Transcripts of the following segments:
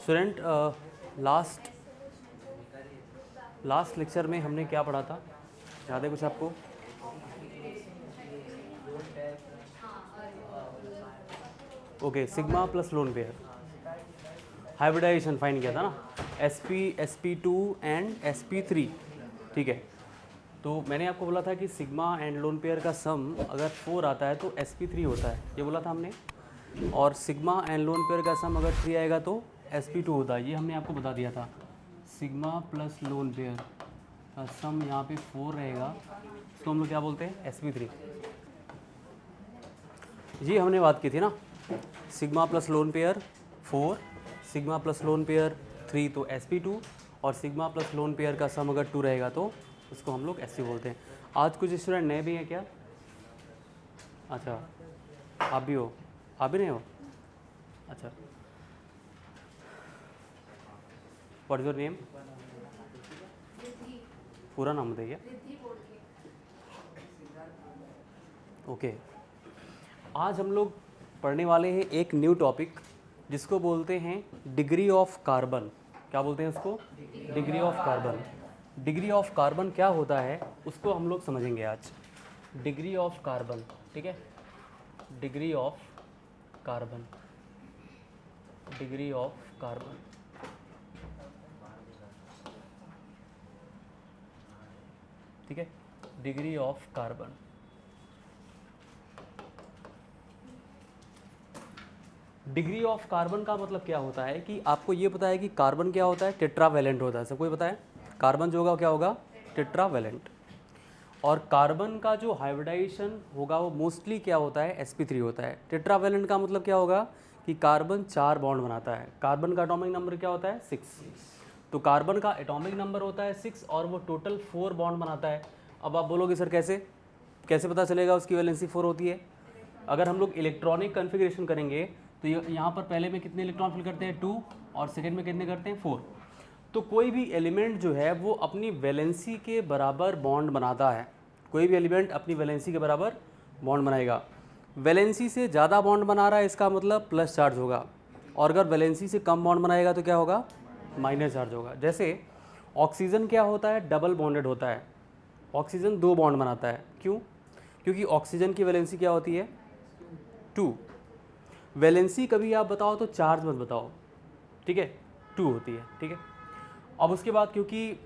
Student last lecture में हमने क्या पढ़ा था, याद है कुछ आपको? Okay, sigma plus lone pair hybridization fine किया था ना, sp2 एंड sp3, ठीक है। तो मैंने आपको बोला था कि सिग्मा एंड लोन पेयर का सम अगर 4 आता है तो sp3 होता है, ये बोला था हमने। और सिग्मा एंड लोन पेयर का सम अगर 3 आएगा तो sp2 होता है, ये हमने आपको बता दिया था। सिग्मा प्लस लोन पेयर का सम यहाँ पे 4 रहेगा, इसको हम लोग क्या बोलते हैं? sp3। ये हमने बात की थी ना, sigma plus lone pair 4, sigma plus lone pair 3 तो sp2, और सिग्मा प्लस लोन पेयर का सम अगर 2 रहेगा तो उसको हम लोग sp बोलते हैं। आज कुछ स्टूडेंट नए भी हैं क्या? अच्छा, आप भी हो? आप भी नहीं हो? अच्छा, व्हाट इज योर नेम? पूरा नाम बताइए। ओके, आज हम लोग पढ़ने वाले हैं एक न्यू टॉपिक जिसको बोलते हैं डिग्री ऑफ कार्बन। क्या बोलते हैं उसको? Degree of carbon. Degree of carbon क्या होता है उसको हम लोग समझेंगे आज। डिग्री ऑफ कार्बन, ठीक है, degree of carbon, degree of carbon. ठीक है, degree of carbon. Degree of carbon का मतलब क्या होता है कि आपको ये पता है कि कार्बन क्या होता है? टेट्रावैलेंट होता है, सबको ये पता है। कार्बन जो होगा क्या होगा? टेट्रावैलेंट। और कार्बन का जो हाइब्रिडाइजेशन होगा वो मोस्टली क्या होता है? sp3 होता है। टेट्रावैलेंट का मतलब क्या होगा कि कार्बन 4 बॉन्ड बनाता है। कार्बन का एटॉमिक नंबर क्या होता है? 6। तो कार्बन का एटॉमिक नंबर होता है 6 और वो टोटल 4 बॉन्ड बनाता है। अब आप बोलोगे सर कैसे पता चलेगा उसकी वैलेंसी 4 होती है? अगर हम लोग इलेक्ट्रॉनिक कन्फिग्रेशन करेंगे तो यहाँ पर पहले में कितने इलेक्ट्रॉन फिल करते हैं? 2, और सेकेंड में कितने करते हैं? 4। तो कोई भी एलिमेंट जो है वो अपनी वैलेंसी के बराबर बॉन्ड बनाता है। कोई भी एलिमेंट अपनी वैलेंसी के बराबर बॉन्ड बनाएगा। वैलेंसी से ज़्यादा बॉन्ड बना रहा है इसका मतलब प्लस चार्ज होगा, और अगर वैलेंसी से कम बॉन्ड बनाएगा तो क्या होगा? माइनस चार्ज होगा। जैसे ऑक्सीजन क्या होता है? डबल बॉन्डेड होता है। ऑक्सीजन 2 बॉन्ड बनाता है। क्यों? क्योंकि ऑक्सीजन की वैलेंसी क्या होती है? 2। वैलेंसी कभी आप बताओ तो चार्ज मत बताओ, ठीक है? 2 होती है, ठीक है। अब उसके बाद क्योंकि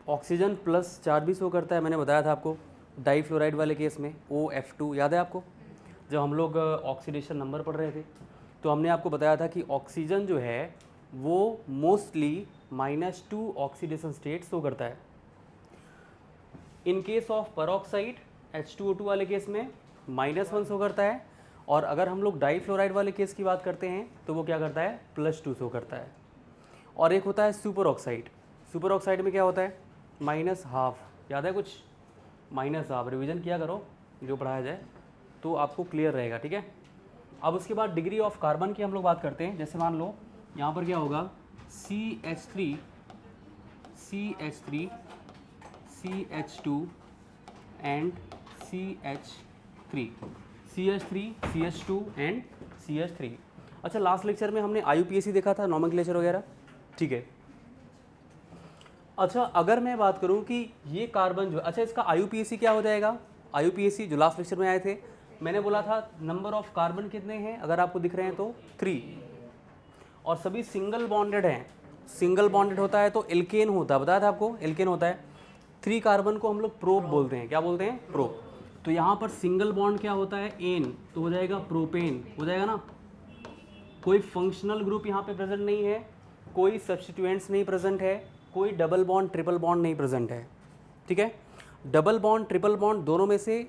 ऑक्सीजन प्लस चार्ज भी शो करता है, मैंने बताया था आपको डाईफ्लोराइड वाले केस में OF2, याद है आपको? जब हम लोग ऑक्सीडेशन नंबर पढ़ रहे थे तो हमने आपको बताया था कि ऑक्सीजन जो है वो मोस्टली -2 ऑक्सीडेशन स्टेट शो करता है। In case of peroxide H2O2 वाले केस में -1 शो करता है, और अगर हम लोग डाईफ्लोराइड वाले केस की बात करते हैं तो वो क्या करता है? +2 शो करता है। और एक होता है सुपर ऑक्साइड। सुपर ऑक्साइड में क्या होता है? -12। याद है कुछ? -12। रिवीजन किया करो जो पढ़ाया जाए तो आपको क्लियर रहेगा, ठीक है। अब उसके बाद डिग्री ऑफ कार्बन की हम लोग बात करते हैं। जैसे मान लो यहाँ पर क्या होगा? CH3 CH2 and CH3, CH2 and CH3। अच्छा, लास्ट लेक्चर में हमने IUPAC देखा था, नॉमेनक्लेचर वगैरह, ठीक है। अच्छा, अगर मैं बात करूं कि ये कार्बन जो, अच्छा इसका IUPAC क्या हो जाएगा? IUPAC जो लास्ट लेक्चर में आए थे, मैंने बोला था नंबर ऑफ कार्बन कितने हैं, अगर आपको दिख रहे हैं तो 3, और सभी सिंगल बॉन्डेड हैं। सिंगल बॉन्डेड होता है तो एल्केन होता है, बताया था आपको, एल्केन होता है। 3 कार्बन को हम लोग प्रोप बोलते हैं। क्या बोलते हैं? प्रोप। तो यहाँ पर सिंगल बॉन्ड क्या होता है? एन, तो हो जाएगा प्रोपेन, हो जाएगा ना। कोई फंक्शनल ग्रुप यहाँ पे प्रेजेंट नहीं है, कोई सब्स्टिट्यूएंट्स नहीं प्रेजेंट है, कोई डबल बॉन्ड ट्रिपल बॉन्ड नहीं प्रेजेंट है, ठीक है। डबल बॉन्ड ट्रिपल बॉन्ड दोनों में से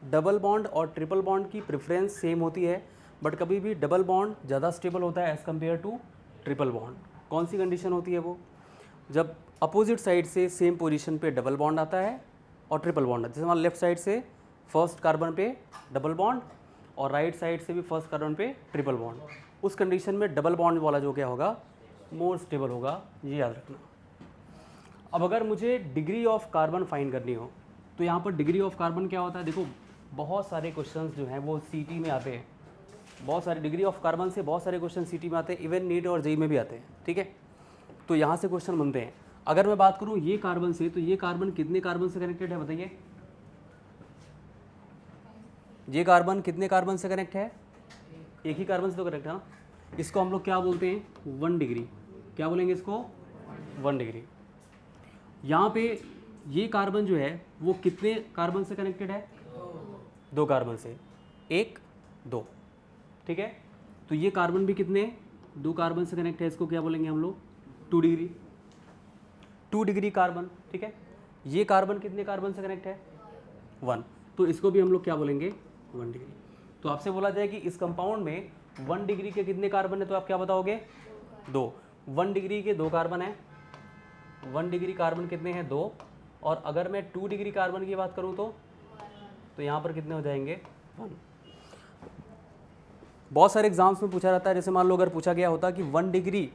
डबल बॉन्ड और ट्रिपल बॉन्ड की प्रेफरेंस सेम होती है, बट कभी भी डबल बॉन्ड ज़्यादा स्टेबल होता है as compared to triple bond. कौन सी कंडीशन होती है वो? जब अपोजिट साइड से सेम पोजीशन पे डबल बॉन्ड आता है और ट्रिपल बॉन्ड आता है। जैसे हमारे लेफ्ट साइड से फर्स्ट कार्बन पे डबल बॉन्ड और राइट साइड से भी फर्स्ट कार्बन पे ट्रिपल बॉन्ड, उस कंडीशन में डबल बॉन्ड वाला जो क्या होगा? मोर स्टेबल होगा, ये याद रखना। अब अगर मुझे डिग्री ऑफ कार्बन फाइंड करनी हो तो यहाँ पर डिग्री ऑफ कार्बन क्या होता है? देखो बहुत सारे क्वेश्चंस जो हैं वो CT में आते हैं। बहुत सारी डिग्री ऑफ कार्बन से बहुत सारे क्वेश्चन सीटी में आते हैं, इवन नीट और जेई में भी आते हैं, ठीक है। तो यहाँ से क्वेश्चन बनते हैं। अगर मैं बात करूँ ये कार्बन से, तो ये कार्बन कितने कार्बन से कनेक्टेड है बताइए? ये कार्बन कितने कार्बन से कनेक्ट है? एक ही कार्बन से तो कनेक्ट है ना। इसको हम लोग क्या बोलते हैं? 1 डिग्री। क्या बोलेंगे इसको? 1 डिग्री। यहाँ पे ये कार्बन जो है वो कितने कार्बन से कनेक्टेड है? 2 कार्बन से, 1 2, ठीक है। तो ये कार्बन भी कितने? 2 कार्बन से कनेक्ट है। इसको क्या बोलेंगे हम लोग? 2 डिग्री। 2 डिग्री कार्बन, ठीक है। ये कार्बन कितने कार्बन से कनेक्ट है? 1। तो इसको भी हम लोग क्या बोलेंगे? 1 डिग्री। तो आपसे बोला जाए कि इस कंपाउंड में 1 डिग्री के कितने कार्बन है, तो आप क्या बताओगे? 2। 1 डिग्री के 2 कार्बन है। 1 डिग्री कार्बन कितने हैं? 2। और अगर मैं 2 डिग्री कार्बन की बात करूं तो यहाँ पर कितने हो जाएंगे? 1। बहुत सारे एग्जाम्स में पूछा जाता है, जैसे मान लो अगर पूछा गया होता कि 1 डिग्री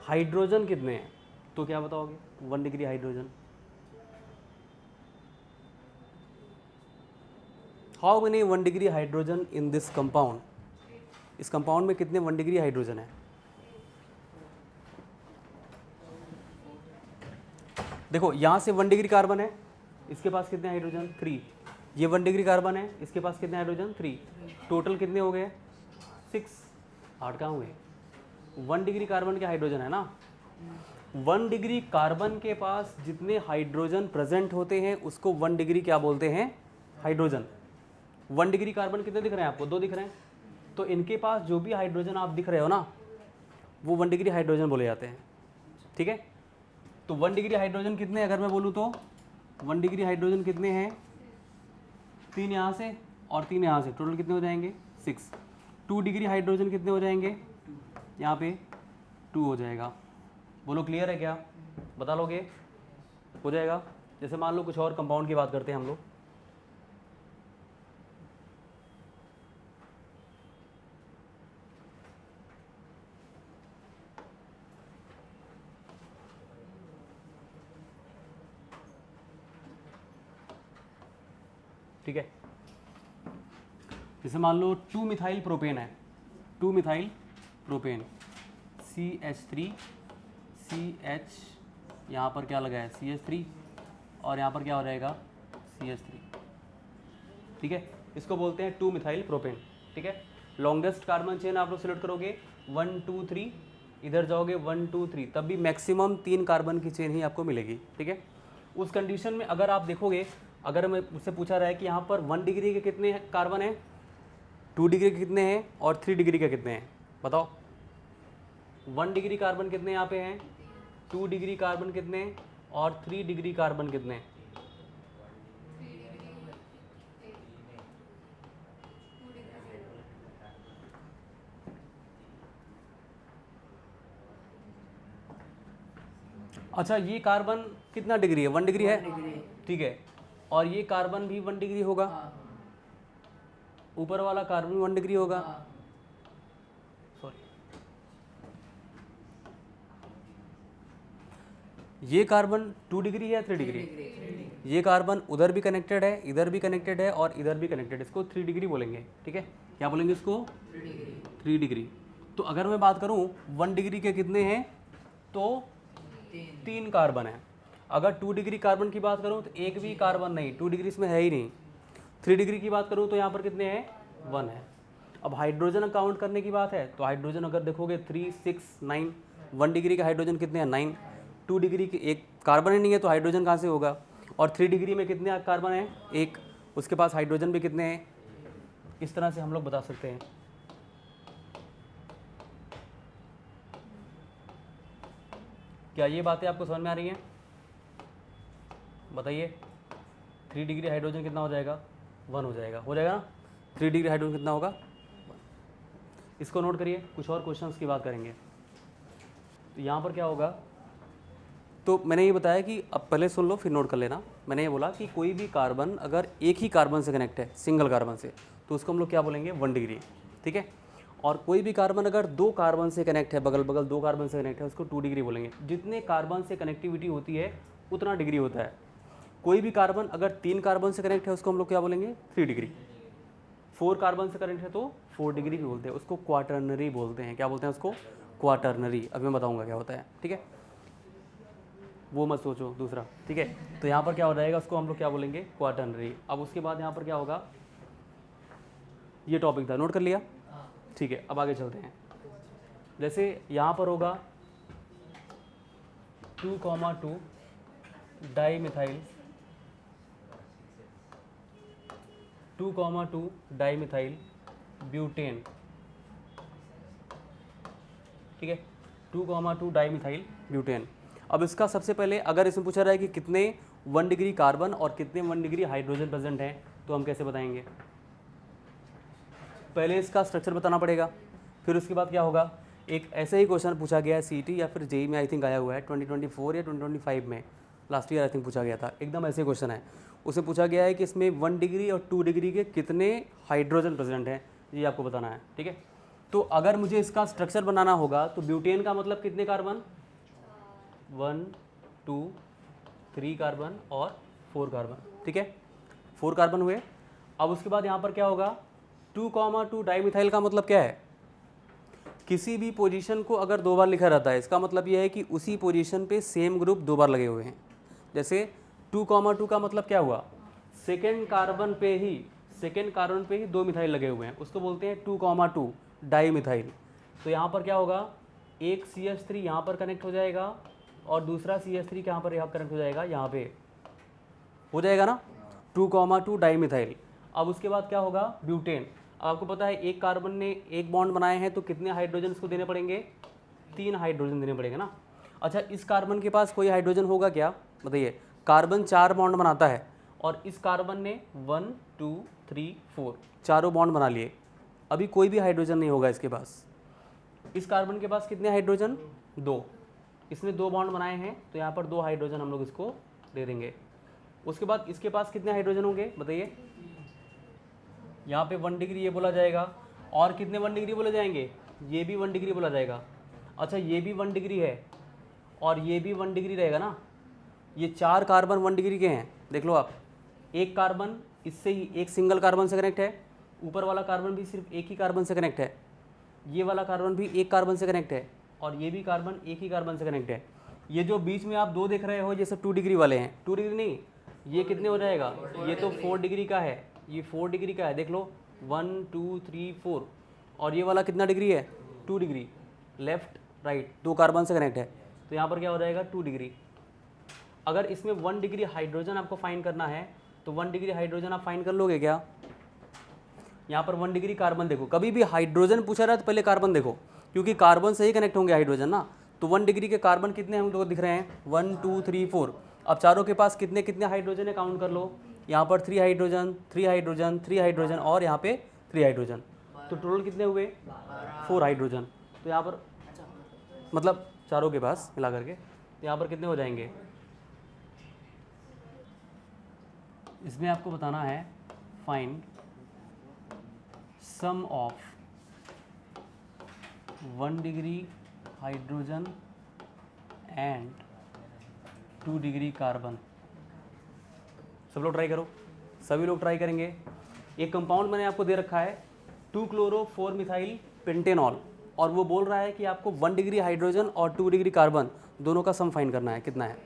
हाइड्रोजन कितने हैं, तो क्या बताओगे? 1 degree hydrogen, how many 1 degree hydrogen in this compound? इस कंपाउंड में कितने 1 डिग्री हाइड्रोजन है? देखो यहाँ से 1 डिग्री कार्बन है, इसके पास कितने हाइड्रोजन? 3। ये 1 डिग्री कार्बन है, इसके पास कितने हाइड्रोजन? 3। टोटल कितने हो गए? 6। 8 कहाँ हुए? 1 डिग्री कार्बन के हाइड्रोजन है ना। 1 डिग्री कार्बन के पास जितने हाइड्रोजन प्रेजेंट होते हैं उसको 1 डिग्री क्या बोलते हैं? हाइड्रोजन। 1 डिग्री कार्बन कितने दिख रहे हैं आपको? 2 दिख रहे हैं। तो इनके पास जो भी हाइड्रोजन आप दिख रहे हो ना, वो 1 डिग्री हाइड्रोजन बोले जाते हैं, ठीक है। तो 1 डिग्री हाइड्रोजन कितने, अगर मैं बोलूँ तो 1 डिग्री हाइड्रोजन कितने हैं? 3 यहाँ से और 3 यहाँ से, टोटल कितने हो जाएंगे? 6। 2 डिग्री हाइड्रोजन कितने हो जाएंगे? यहाँ पे 2 हो जाएगा। बोलो क्लियर है क्या? बता लोगे? हो जाएगा। जैसे मान लो कुछ और कंपाउंड की बात करते हैं हम लोग। ठीक है, जैसे मान लो 2 मिथाइल प्रोपेन है। 2 मिथाइल प्रोपेन, CH3 CH, यहाँ पर क्या लगा है? CH3, और यहाँ पर क्या हो जाएगा? CH3, ठीक है। इसको बोलते हैं 2 मिथाइल प्रोपेन, ठीक है। लॉन्गेस्ट कार्बन चेन आप लोग सिलेक्ट करोगे 1 2 3, इधर जाओगे 1 2 3, तब भी मैक्सिमम 3 कार्बन की चेन ही आपको मिलेगी, ठीक है। उस कंडीशन में अगर आप देखोगे, अगर मैं मुझसे पूछा रहा है कि यहाँ पर 1 डिग्री के कितने कार्बन हैं, 2 डिग्री के कितने हैं और 3 डिग्री के कितने हैं, बताओ। 1 डिग्री कार्बन कितने यहाँ पे हैं, 2 डिग्री कार्बन कितने और 3 डिग्री कार्बन कितने? अच्छा, ये कार्बन कितना डिग्री है? 1 डिग्री है, ठीक है। और ये कार्बन भी 1 डिग्री होगा, ऊपर वाला कार्बन 1 डिग्री होगा। सॉरी, ये कार्बन 2 डिग्री है, 3 डिग्री? ये कार्बन उधर भी कनेक्टेड है, इधर भी कनेक्टेड है और इधर भी कनेक्टेड है, इसको 3 डिग्री बोलेंगे, ठीक है। क्या बोलेंगे इसको? 3 डिग्री। तो अगर मैं बात करूं 1 डिग्री के कितने हैं, तो 3 कार्बन है। अगर 2 डिग्री कार्बन की बात करूं तो एक भी कार्बन नहीं, 2 डिग्री इसमें है ही नहीं। 3 डिग्री की बात करूं तो यहाँ पर कितने हैं? 1 है। अब हाइड्रोजन काउंट करने की बात है तो हाइड्रोजन अगर देखोगे 3 6 9, 1 डिग्री के हाइड्रोजन कितने हैं? 9। 2 डिग्री के एक कार्बन ही नहीं है तो हाइड्रोजन कहाँ से होगा? और 3 डिग्री में कितने कार्बन हैं? 1। उसके पास हाइड्रोजन भी कितने हैं? इस तरह से हम लोग बता सकते हैं। क्या ये बातें आपको समझ में आ रही हैं? बताइए। 3 डिग्री हाइड्रोजन कितना हो जाएगा? 1 हो जाएगा, हो जाएगा ना। 3 डिग्री हाइड्रोजन कितना होगा? 1। इसको नोट करिए, कुछ और क्वेश्चंस की बात करेंगे। तो यहाँ पर क्या होगा, तो मैंने ये बताया कि अब पहले सुन लो फिर नोट कर लेना। मैंने ये बोला कि कोई भी कार्बन अगर एक ही कार्बन से कनेक्ट है, सिंगल कार्बन से, तो उसको हम लोग क्या बोलेंगे? 1 डिग्री, ठीक है। और कोई भी कार्बन अगर 2 कार्बन से कनेक्ट है, बगल बगल 2 कार्बन से कनेक्ट है, उसको 2 डिग्री बोलेंगे। जितने कार्बन से कनेक्टिविटी होती है उतना डिग्री होता है। कोई भी कार्बन अगर 3 कार्बन से कनेक्ट है उसको हम लोग क्या बोलेंगे? 3 डिग्री। 4 कार्बन से कनेक्ट है तो 4 डिग्री भी बोलते हैं, उसको क्वाटर्नरी बोलते हैं। क्या बोलते हैं उसको? क्वाटर्नरी। अभी मैं बताऊंगा क्या होता है, ठीक है, वो मत सोचो दूसरा, ठीक है। तो यहाँ पर क्या हो जाएगा, उसको हम लोग क्या बोलेंगे? क्वाटर्नरी। अब उसके बाद यहाँ पर क्या होगा, ये टॉपिक था, नोट कर लिया, ठीक है। अब आगे चलते हैं। जैसे यहाँ पर होगा 2,2 डाईमिथाइल 2,2 डाईमिथाइल ब्यूटेन, ठीक है, 2,2 डाईमिथाइल ब्यूटेन। अब इसका सबसे पहले अगर इसमें पूछा रहा है कि कितने 1 डिग्री कार्बन और कितने 1 डिग्री हाइड्रोजन प्रेजेंट हैं, तो हम कैसे बताएंगे? पहले इसका स्ट्रक्चर बताना पड़ेगा, फिर उसके बाद क्या होगा, एक ऐसे ही क्वेश्चन पूछा गया है सीटी या फिर जेई में, आई थिंक आया हुआ है 2024 या 2025 में, लास्ट ईयर आई थिंक पूछा गया था, एकदम ऐसे क्वेश्चन है। उसे पूछा गया है कि इसमें 1 डिग्री और 2 डिग्री के कितने हाइड्रोजन प्रेजेंट हैं, ये आपको बताना है, ठीक है। तो अगर मुझे इसका स्ट्रक्चर बनाना होगा तो ब्यूटेन का मतलब कितने कार्बन? 1 2 3 कार्बन और 4 कार्बन, ठीक है, 4 कार्बन हुए। अब उसके बाद यहाँ पर क्या होगा, 2,2 डाईमिथाइल का मतलब क्या है? किसी भी पोजीशन को अगर 2 बार लिखा रहता है, इसका मतलब यह है कि उसी पोजीशन पे सेम ग्रुप 2 बार लगे हुए हैं। जैसे 2,2 का मतलब क्या हुआ, सेकेंड कार्बन पे ही 2 मिथाइल लगे हुए हैं, उसको बोलते हैं 2,2 डाईमिथाइल। तो यहाँ पर क्या होगा, एक CH3 यहाँ पर कनेक्ट हो जाएगा और दूसरा CH3 यहाँ पर कनेक्ट हो जाएगा, यहाँ पे हो जाएगा ना, 2,2 डाईमिथाइल। अब उसके बाद क्या होगा, ब्यूटेन। आपको पता है एक कार्बन ने एक बॉन्ड बनाए हैं तो कितने हाइड्रोजन इसको देने पड़ेंगे? 3 हाइड्रोजन देने पड़ेंगे ना। अच्छा, इस कार्बन के पास कोई हाइड्रोजन होगा क्या, बताइए? कार्बन 4 बॉन्ड बनाता है और इस कार्बन ने 1 2 3 4 चारों बॉन्ड बना लिए, अभी कोई भी हाइड्रोजन नहीं होगा इसके पास। इस कार्बन के पास कितने हाइड्रोजन? 2। इसने 2 बॉन्ड बनाए हैं तो यहाँ पर 2 हाइड्रोजन हम लोग इसको दे देंगे। उसके बाद इसके पास कितने हाइड्रोजन होंगे, बताइए? यहाँ पे 1 डिग्री ये बोला जाएगा, और कितने 1 डिग्री बोले जाएंगे? ये भी 1 डिग्री बोला जाएगा। अच्छा, ये भी 1 डिग्री है और ये भी 1 डिग्री रहेगा ना, ये 4 कार्बन 1 डिग्री के हैं। देख लो आप, एक कार्बन इससे ही एक सिंगल कार्बन से कनेक्ट है, ऊपर वाला कार्बन भी सिर्फ एक ही कार्बन से कनेक्ट है, ये वाला कार्बन भी एक कार्बन से कनेक्ट है और ये भी कार्बन एक ही कार्बन से कनेक्ट है। ये जो बीच में आप 2 देख रहे हो ये सब 2 डिग्री वाले हैं। 2 डिग्री नहीं, ये कितने हो जाएगा, ये तो 4 डिग्री का है, ये 4 डिग्री का है, देख लो 1 2 3 4। और ये वाला कितना डिग्री है, 2 डिग्री, लेफ्ट राइट 2 कार्बन से कनेक्ट है, तो यहाँ पर क्या हो जाएगा 2 डिग्री। अगर इसमें 1 डिग्री हाइड्रोजन आपको फाइंड करना है तो 1 डिग्री हाइड्रोजन आप फाइंड कर लोगे क्या? यहाँ पर 1 डिग्री कार्बन देखो, कभी भी हाइड्रोजन पूछा रहा है तो पहले कार्बन देखो, क्योंकि कार्बन से ही कनेक्ट होंगे हाइड्रोजन ना। तो 1 डिग्री के कार्बन कितने हम लोग दिख रहे हैं, 1 2 3 4। अब चारों के पास कितने कितने हाइड्रोजन है काउंट कर लो, यहाँ पर 3 हाइड्रोजन 3 हाइड्रोजन 3 हाइड्रोजन और यहाँ पे 3 हाइड्रोजन, तो टोटल कितने हुए 4 हाइड्रोजन। तो यहाँ पर मतलब चारों के पास मिला करके, तो यहाँ पर कितने हो जाएंगे? इसमें आपको बताना है find sum of 1 degree hydrogen and 2 degree carbon. सब लोग ट्राई करो, सभी लोग ट्राई करेंगे। एक कंपाउंड मैंने आपको दे रखा है 2-chloro-4-methyl पेंटेनॉल, और वो बोल रहा है कि आपको 1 डिग्री हाइड्रोजन और 2 डिग्री कार्बन दोनों का सम फाइंड करना है, कितना है?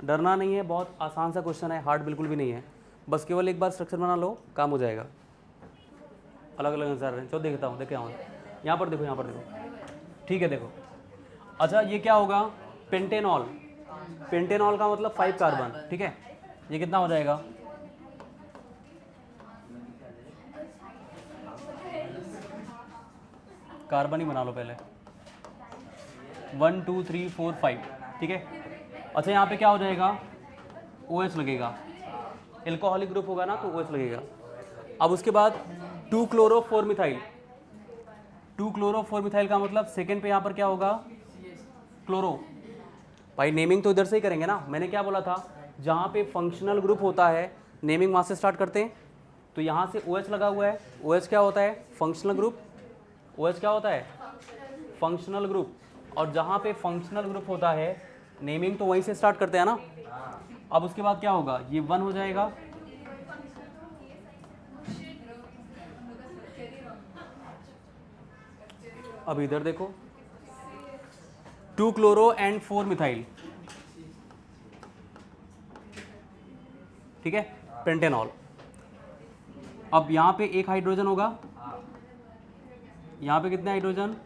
डरना नहीं है, बहुत आसान सा क्वेश्चन है, हार्ड बिल्कुल भी नहीं है, बस केवल एक बार स्ट्रक्चर बना लो, काम हो जाएगा। अलग अलग आंसर हैं, चलो देखता हूँ, देखे आऊँ। यहाँ पर देखो, यहाँ पर देखो, ठीक है देखो। अच्छा, ये क्या होगा, पेंटेनॉल। पेंटेनॉल का मतलब 5 कार्बन, ठीक है। ये कितना हो जाएगा, कार्बन ही बना लो पहले, 1 2 3 4 5, ठीक है। अच्छा, यहाँ पे क्या हो जाएगा, OH लगेगा, एल्कोहलिक ग्रुप होगा ना तो OH लगेगा। अब उसके बाद 2-chloro-4-methyl। 2-chloro-4-methyl का मतलब सेकेंड पे यहाँ पर क्या होगा, क्लोरो। भाई नेमिंग तो इधर से ही करेंगे ना, मैंने क्या बोला था, जहाँ पे फंक्शनल ग्रुप होता है नेमिंग वहाँ से स्टार्ट करते हैं। तो यहाँ से OH लगा हुआ है, OH क्या होता है, फंक्शनल ग्रुप। OH क्या होता है, फंक्शनल ग्रुप। और जहाँ पे फंक्शनल ग्रुप होता है नेमिंग तो वहीं से स्टार्ट करते हैं ना। अब उसके बाद क्या होगा, ये 1 हो जाएगा, अब इधर देखो, 2 क्लोरो एंड 4 मिथाइल, ठीक है, पेंटेनॉल। अब यहाँ पे एक हाइड्रोजन होगा, यहाँ पे कितने हाइड्रोजन,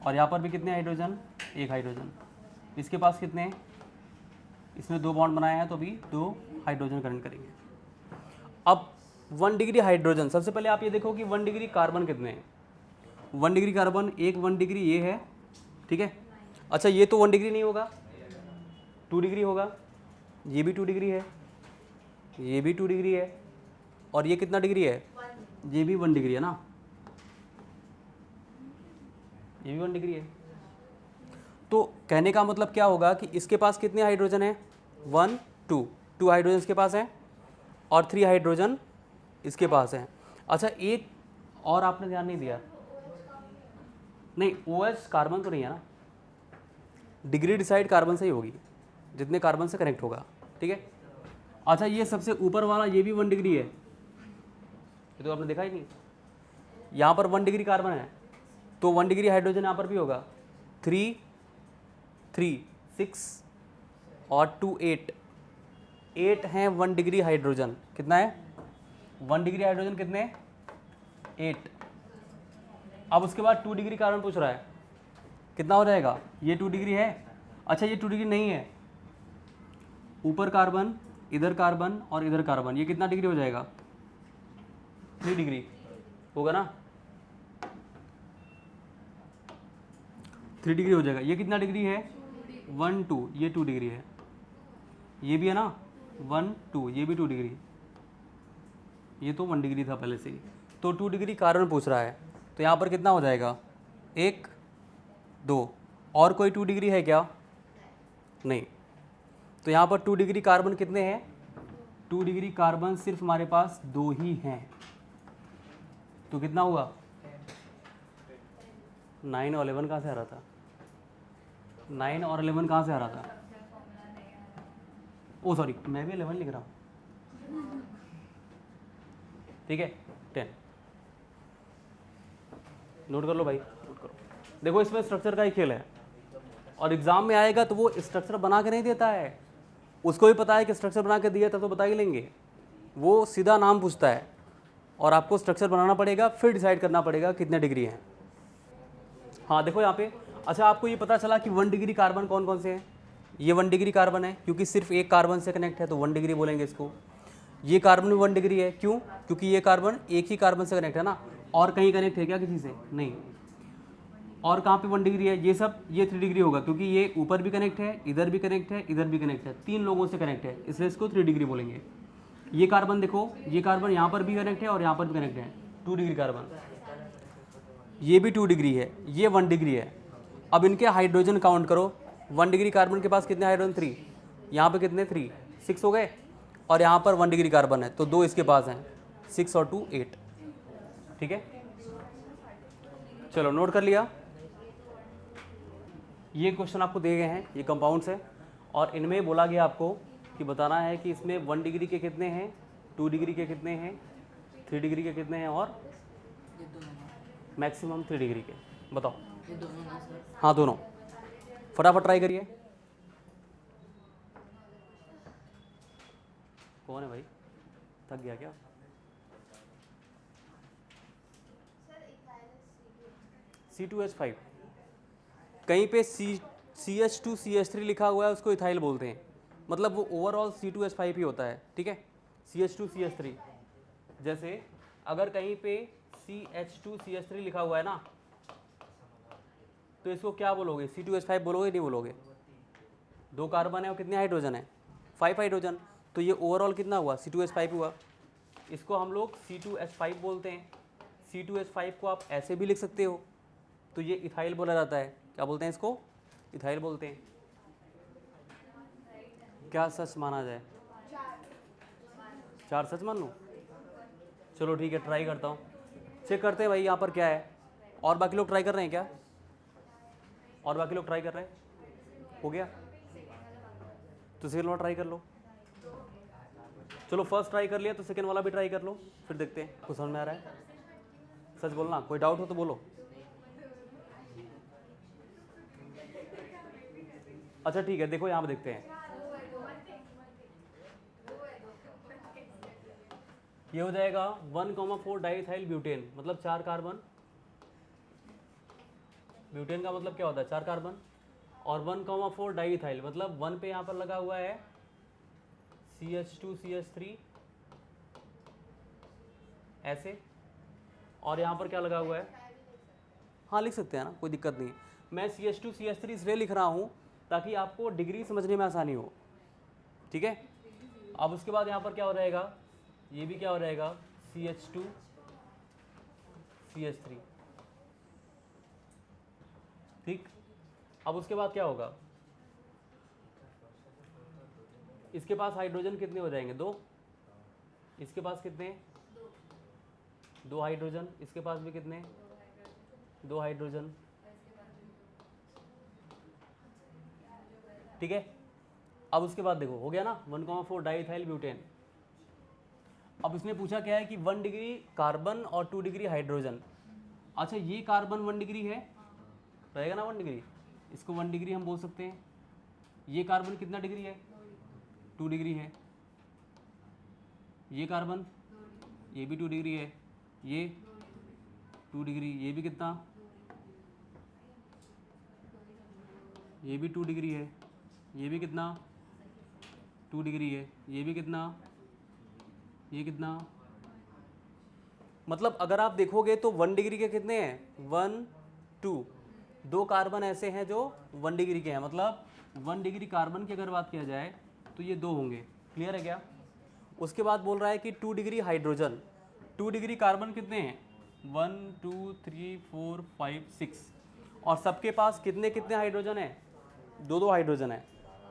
और यहाँ पर भी कितने हाइड्रोजन, एक हाइड्रोजन। इसके पास कितने हैं, इसमें 2 बॉन्ड बनाया है तो भी 2 हाइड्रोजन करंट करेंगे। अब 1 डिग्री हाइड्रोजन, सबसे पहले आप ये देखो कि 1 डिग्री कार्बन कितने हैं। 1 डिग्री कार्बन, एक 1 डिग्री ये है, ठीक है। अच्छा ये तो 1 डिग्री नहीं होगा, 2 डिग्री होगा, ये भी 2 डिग्री है, ये भी 2 डिग्री है, और ये कितना डिग्री है, ये भी 1 डिग्री है ना, ये भी 1 डिग्री है। तो कहने का मतलब क्या होगा कि इसके पास कितने हाइड्रोजन है, 1 2 हाइड्रोजन इसके पास है, और 3 हाइड्रोजन इसके पास है। अच्छा एक और आपने ध्यान नहीं दिया, नहीं OH कार्बन तो नहीं है ना, डिग्री डिसाइड कार्बन से ही होगी, जितने कार्बन से कनेक्ट होगा, ठीक है। अच्छा ये सबसे ऊपर वाला ये भी 1 डिग्री है, ये तो आपने देखा ही नहीं, यहाँ पर 1 डिग्री कार्बन है तो 1 डिग्री हाइड्रोजन यहाँ पर भी होगा, 3 3 6 और 2 8 हैं 1 डिग्री हाइड्रोजन। कितना है, 1 डिग्री हाइड्रोजन कितने, 8। अब उसके बाद 2 डिग्री कार्बन पूछ रहा है, कितना हो जाएगा, ये 2 डिग्री है। अच्छा ये 2 डिग्री नहीं है, ऊपर कार्बन, इधर कार्बन और इधर कार्बन, ये कितना डिग्री हो जाएगा, 3 डिग्री होगा ना, 3 डिग्री हो जाएगा। ये कितना डिग्री है, 1 2, ये 2 डिग्री है, ये भी है ना 1 2, ये भी 2 डिग्री, ये तो 1 डिग्री था पहले से ही, तो 2 डिग्री कार्बन पूछ रहा है, तो यहाँ पर कितना हो जाएगा, 1 2, और कोई 2 डिग्री है क्या, नहीं, तो यहाँ पर 2 डिग्री कार्बन कितने हैं, 2 डिग्री कार्बन सिर्फ हमारे पास 2 ही हैं, तो कितना हुआ, 9 और 11 कहाँ से आ रहा था, 9 और 11 कहाँ से आ रहा था, ओ सॉरी मैं भी 11 लिख रहा हूँ, ठीक है 10, नोट कर लो भाई, नोट करो। देखो इसमें स्ट्रक्चर का ही खेल है, और एग्जाम में आएगा तो वो स्ट्रक्चर बना के नहीं देता है, उसको भी पता है कि स्ट्रक्चर बना के दिया तब तो बता ही लेंगे, वो सीधा नाम पूछता है और आपको स्ट्रक्चर बनाना पड़ेगा, फिर डिसाइड करना पड़ेगा कितने डिग्री हैं। हाँ देखो यहाँ पे, अच्छा आपको ये पता चला कि 1 डिग्री कार्बन कौन कौन से हैं, ये 1 डिग्री कार्बन है क्योंकि सिर्फ एक कार्बन से कनेक्ट है तो 1 डिग्री बोलेंगे इसको। ये कार्बन भी 1 डिग्री है, क्यों, क्योंकि ये कार्बन एक ही कार्बन से कनेक्ट है ना, और कहीं कनेक्ट है क्या किसी से, नहीं। और कहाँ पे 1 डिग्री है, ये सब, ये 3 डिग्री होगा क्योंकि ये ऊपर भी कनेक्ट है, इधर भी कनेक्ट है, इधर भी कनेक्ट है, 3 लोगों से कनेक्ट है, इसलिए इसको 3 डिग्री बोलेंगे। ये कार्बन देखो, ये कार्बन यहाँ पर भी कनेक्ट है और यहाँ पर भी कनेक्ट है, 2 डिग्री कार्बन, ये भी 2 डिग्री है, ये 1 डिग्री है। अब इनके हाइड्रोजन काउंट करो, 1 डिग्री कार्बन के पास कितने हाइड्रोजन, 3, यहाँ पे कितने 3 6 हो गए, और यहाँ पर 1 डिग्री कार्बन है तो 2 इसके पास हैं, 6 और 2 8, ठीक है। चलो नोट कर लिया, ये क्वेश्चन आपको दिए गए हैं, ये कंपाउंड्स है, और इनमें बोला गया आपको कि बताना है कि इसमें 1 डिग्री के कितने हैं, 2 डिग्री के कितने हैं, 3 डिग्री के कितने हैं, और मैक्सिमम 3 डिग्री के, बताओ। हाँ दोनों, फटाफट ट्राई करिए। कौन है भाई, थक गया क्या, C2H5, कहीं पे CH2CH3 लिखा हुआ है उसको इथाइल बोलते हैं, मतलब वो ओवरऑल C2H5 ही होता है, ठीक है, CH2CH3। जैसे अगर कहीं पे CH2CH3 लिखा हुआ है ना, तो इसको क्या बोलोगे, C2H5 बोलोगे नहीं बोलोगे, 2 कार्बन है और कितने हाइड्रोजन है, 5 हाइड्रोजन, तो ये ओवरऑल कितना हुआ, C2H5 हुआ, इसको हम लोग C2H5 बोलते हैं। C2H5 को आप ऐसे भी लिख सकते हो, तो ये इथाइल बोला जाता है, क्या बोलते हैं इसको, इथाइल बोलते हैं। क्या सच माना जाए, 4 सच मान लूँ, चलो ठीक है ट्राई करता हूँ, चेक करते हैं भाई यहाँ पर क्या है, और बाकी लोग ट्राई कर रहे हैं क्या, और बाकी लोग ट्राई कर रहे हैं, हो गया तो सेकंड वाला ट्राई कर लो। चलो फर्स्ट ट्राई कर लिया तो सेकंड वाला भी ट्राई कर लो, फिर देखते हैं कुछ समझ में आ रहा है। सच बोलना, कोई डाउट हो तो बोलो। अच्छा ठीक है, देखो यहाँ पे देखते हैं, ये हो जाएगा 1,4 डाइथाइल ब्यूटेन, मतलब 4 कार्बन। ब्यूटेन का मतलब क्या होता है? 4 कार्बन। और 1,4 डाइथाइल मतलब 1 पे यहाँ पर लगा हुआ है CH2CH3 ऐसे, और यहाँ पर क्या लगा हुआ है? हाँ लिख सकते हैं ना, कोई दिक्कत नहीं है। मैं CH2CH3 इसलिए लिख रहा हूँ ताकि आपको डिग्री समझने में आसानी हो, ठीक है। अब उसके बाद यहाँ पर क्या हो जाएगा? ये भी क्या हो जाएगा? CH2CH3, ठीक। अब उसके बाद क्या होगा? इसके पास हाइड्रोजन कितने हो जाएंगे? 2। इसके पास कितने? 2 हाइड्रोजन। इसके पास भी कितने? 2 हाइड्रोजन, ठीक है। अब उसके बाद देखो, हो गया ना 1,4 डाइथाइल ब्यूटेन। अब इसने पूछा क्या है कि 1 डिग्री कार्बन और 2 डिग्री हाइड्रोजन। अच्छा, ये कार्बन 1 डिग्री है, रहेगा ना 1 डिग्री, इसको 1 डिग्री हम बोल सकते हैं। ये कार्बन कितना डिग्री है? 2 डिग्री है। ये कार्बन, ये भी 2 डिग्री है। ये 2 डिग्री, ये भी कितना? ये भी 2 डिग्री है। ये भी कितना? 2 डिग्री है। ये भी कितना? ये कितना? मतलब अगर आप देखोगे तो 1 डिग्री के कितने हैं? 1 2, 2 कार्बन ऐसे हैं जो 1 डिग्री के हैं, मतलब 1 डिग्री कार्बन की अगर बात किया जाए तो ये 2 होंगे। क्लियर है क्या? उसके बाद बोल रहा है कि 2 डिग्री हाइड्रोजन। 2 डिग्री कार्बन कितने हैं? 1 2 3 4 5 6, और सबके पास कितने कितने हाइड्रोजन है? 2 हाइड्रोजन है,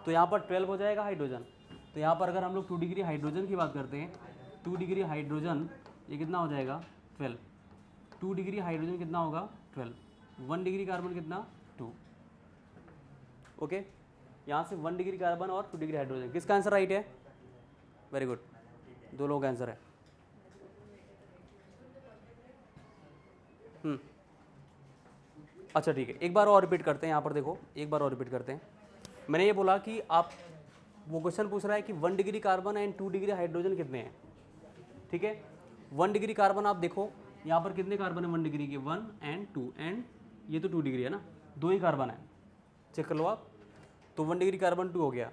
तो यहाँ पर 12 हो जाएगा हाइड्रोजन। तो यहाँ पर अगर हम लोग 2 डिग्री हाइड्रोजन की बात करते हैं, 2 डिग्री हाइड्रोजन ये कितना हो जाएगा? 12। 2 डिग्री हाइड्रोजन कितना होगा? 12। 1 डिग्री कार्बन कितना? 2। ओके, यहाँ से 1 डिग्री कार्बन और 2 डिग्री हाइड्रोजन। किसका आंसर राइट है? वेरी गुड, 2 लोगों का आंसर है। अच्छा ठीक है, एक बार और रिपीट करते हैं। यहाँ पर देखो, एक बार और रिपीट करते हैं। मैंने ये बोला कि आप, वो क्वेश्चन पूछ रहा है कि 1 degree carbon and 2 degree hydrogen कितने हैं, ठीक है। 1 डिग्री कार्बन आप देखो, यहाँ पर कितने कार्बन है 1 डिग्री के? 1 एंड 2, एंड ये तो 2 डिग्री है ना, 2 ही कार्बन है, चेक कर लो आप। तो 1 डिग्री कार्बन 2 हो गया।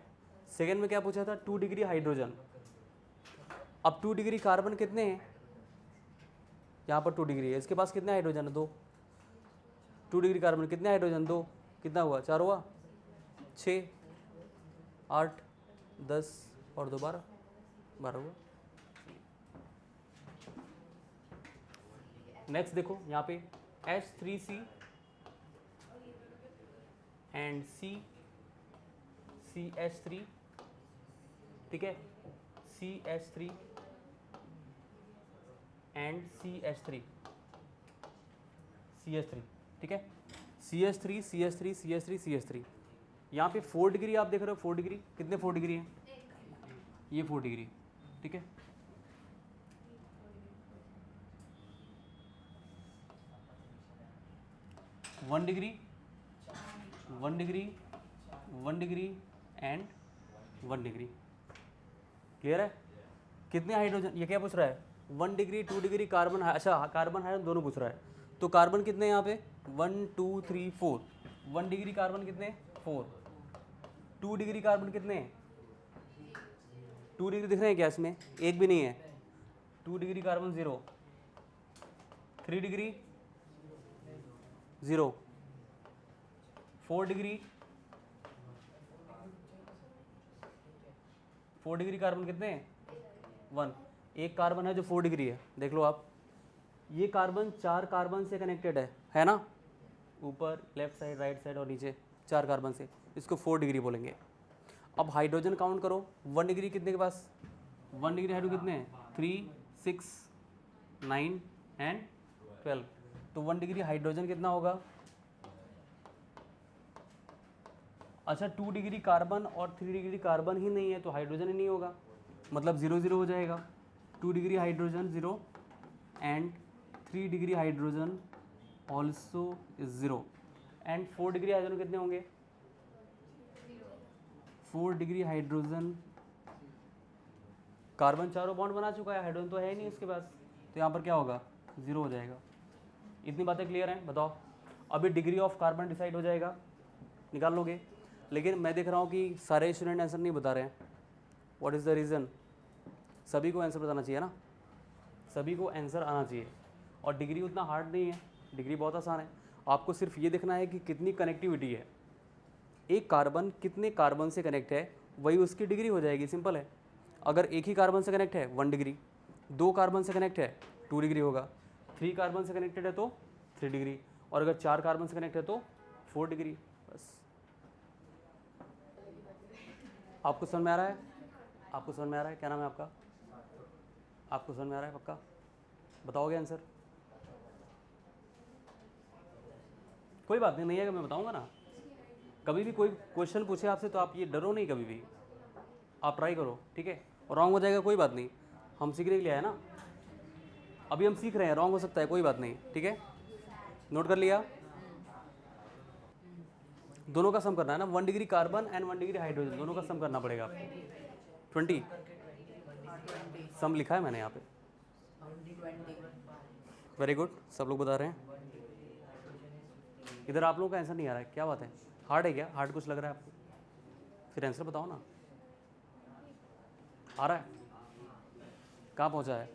सेकेंड में क्या पूछा था? 2 डिग्री हाइड्रोजन। अब 2 डिग्री कार्बन कितने हैं? यहाँ पर 2 डिग्री है, इसके पास कितने हाइड्रोजन है? 2। 2 डिग्री कार्बन कितने हाइड्रोजन? 2। कितना हुआ? 4 हुआ, 6 8 10 और 2 12, 12 हुआ। नेक्स्ट देखो यहाँ पे H3C एंड CH3, ठीक है। CH3 एंड CH3, ठीक है। CH3 यहाँ पे 4 डिग्री आप देख रहे हो, 4 डिग्री। कितने 4 डिग्री हैं? ये 4 डिग्री, ठीक है। One degree and 1 degree. Clear है? कितने हाइड्रोजन? ये क्या पूछ रहा है? 1 डिग्री, 2 डिग्री कार्बन। अच्छा, कार्बन हाइड्रोजन दोनों पूछ रहा है। तो कार्बन कितने यहाँ पे? 1 2 3 4। 1 डिग्री कार्बन कितने? 4। 2 डिग्री कार्बन कितने? 2 डिग्री दिख रहे हैं क्या इसमें? एक भी नहीं है। 2 degree carbon 0। 3 degree 0। 4 degree carbon कितने हैं? 1। एक कार्बन है जो 4 डिग्री है, देख लो आप। ये कार्बन 4 कार्बन से कनेक्टेड है ना, ऊपर लेफ्ट साइड, राइट साइड और नीचे 4 कार्बन से, इसको 4 डिग्री बोलेंगे। अब हाइड्रोजन काउंट करो, 1 डिग्री कितने के पास? 1 डिग्री हाइड्रोजन कितने हैं? 3 6 9 एंड 12। तो 1 डिग्री हाइड्रोजन कितना होगा? अच्छा, 2 डिग्री कार्बन और 3 डिग्री कार्बन ही नहीं है तो हाइड्रोजन ही नहीं होगा, मतलब 0 0 हो जाएगा। 2 degree hydrogen 0 and 3 degree hydrogen also is 0 and 4 degree hydrogen कितने होंगे? 4 डिग्री हाइड्रोजन, कार्बन चारों बॉन्ड बना चुका है, हाइड्रोजन तो है ही नहीं इसके पास, तो यहाँ पर क्या होगा? 0 हो जाएगा। इतनी बातें क्लियर हैं? बताओ। अभी डिग्री ऑफ कार्बन डिसाइड हो जाएगा, निकाल लोगे। लेकिन मैं देख रहा हूँ कि सारे स्टूडेंट आंसर नहीं बता रहे हैं। What is the reason? सभी को आंसर बताना चाहिए ना, सभी को आंसर आना चाहिए। और डिग्री उतना हार्ड नहीं है, डिग्री बहुत आसान है। आपको सिर्फ ये देखना है कि कितनी कनेक्टिविटी है, एक कार्बन कितने कार्बन से कनेक्ट है, वही उसकी डिग्री हो जाएगी। सिंपल है। अगर एक ही कार्बन से कनेक्ट है 1 डिग्री, 2 कार्बन से कनेक्ट है 2 डिग्री होगा, 3 कार्बन से कनेक्टेड है तो 3 डिग्री, और अगर 4 कार्बन से कनेक्ट है तो 4 डिग्री। बस। आपको समझ में आ रहा है? आपको समझ में आ रहा है? क्या नाम है आपका? आपको समझ में आ रहा है पक्का? बताओगे आंसर? कोई बात नहीं, नहीं है, मैं बताऊंगा ना। कभी भी कोई क्वेश्चन पूछे आपसे तो आप ये डरो नहीं, कभी भी आप ट्राई करो, ठीक है। और रॉन्ग हो जाएगा कोई बात नहीं, हम सीखने के लिए आए ना, अभी हम सीख रहे हैं, रॉन्ग हो सकता है, कोई बात नहीं, ठीक है। नोट कर लिया? दोनों का सम करना है ना, 1 degree carbon and 1 degree hydrogen, दोनों का सम करना पड़ेगा आपको। 20 सम लिखा है मैंने यहाँ पे। वेरी गुड, सब लोग बता रहे हैं। इधर आप लोगों का आंसर नहीं आ रहा है, क्या बात है? हार्ड है क्या? हार्ड कुछ लग रहा है आपको? फिर आंसर बताओ ना। आ रहा है? कहाँ पहुँचा है?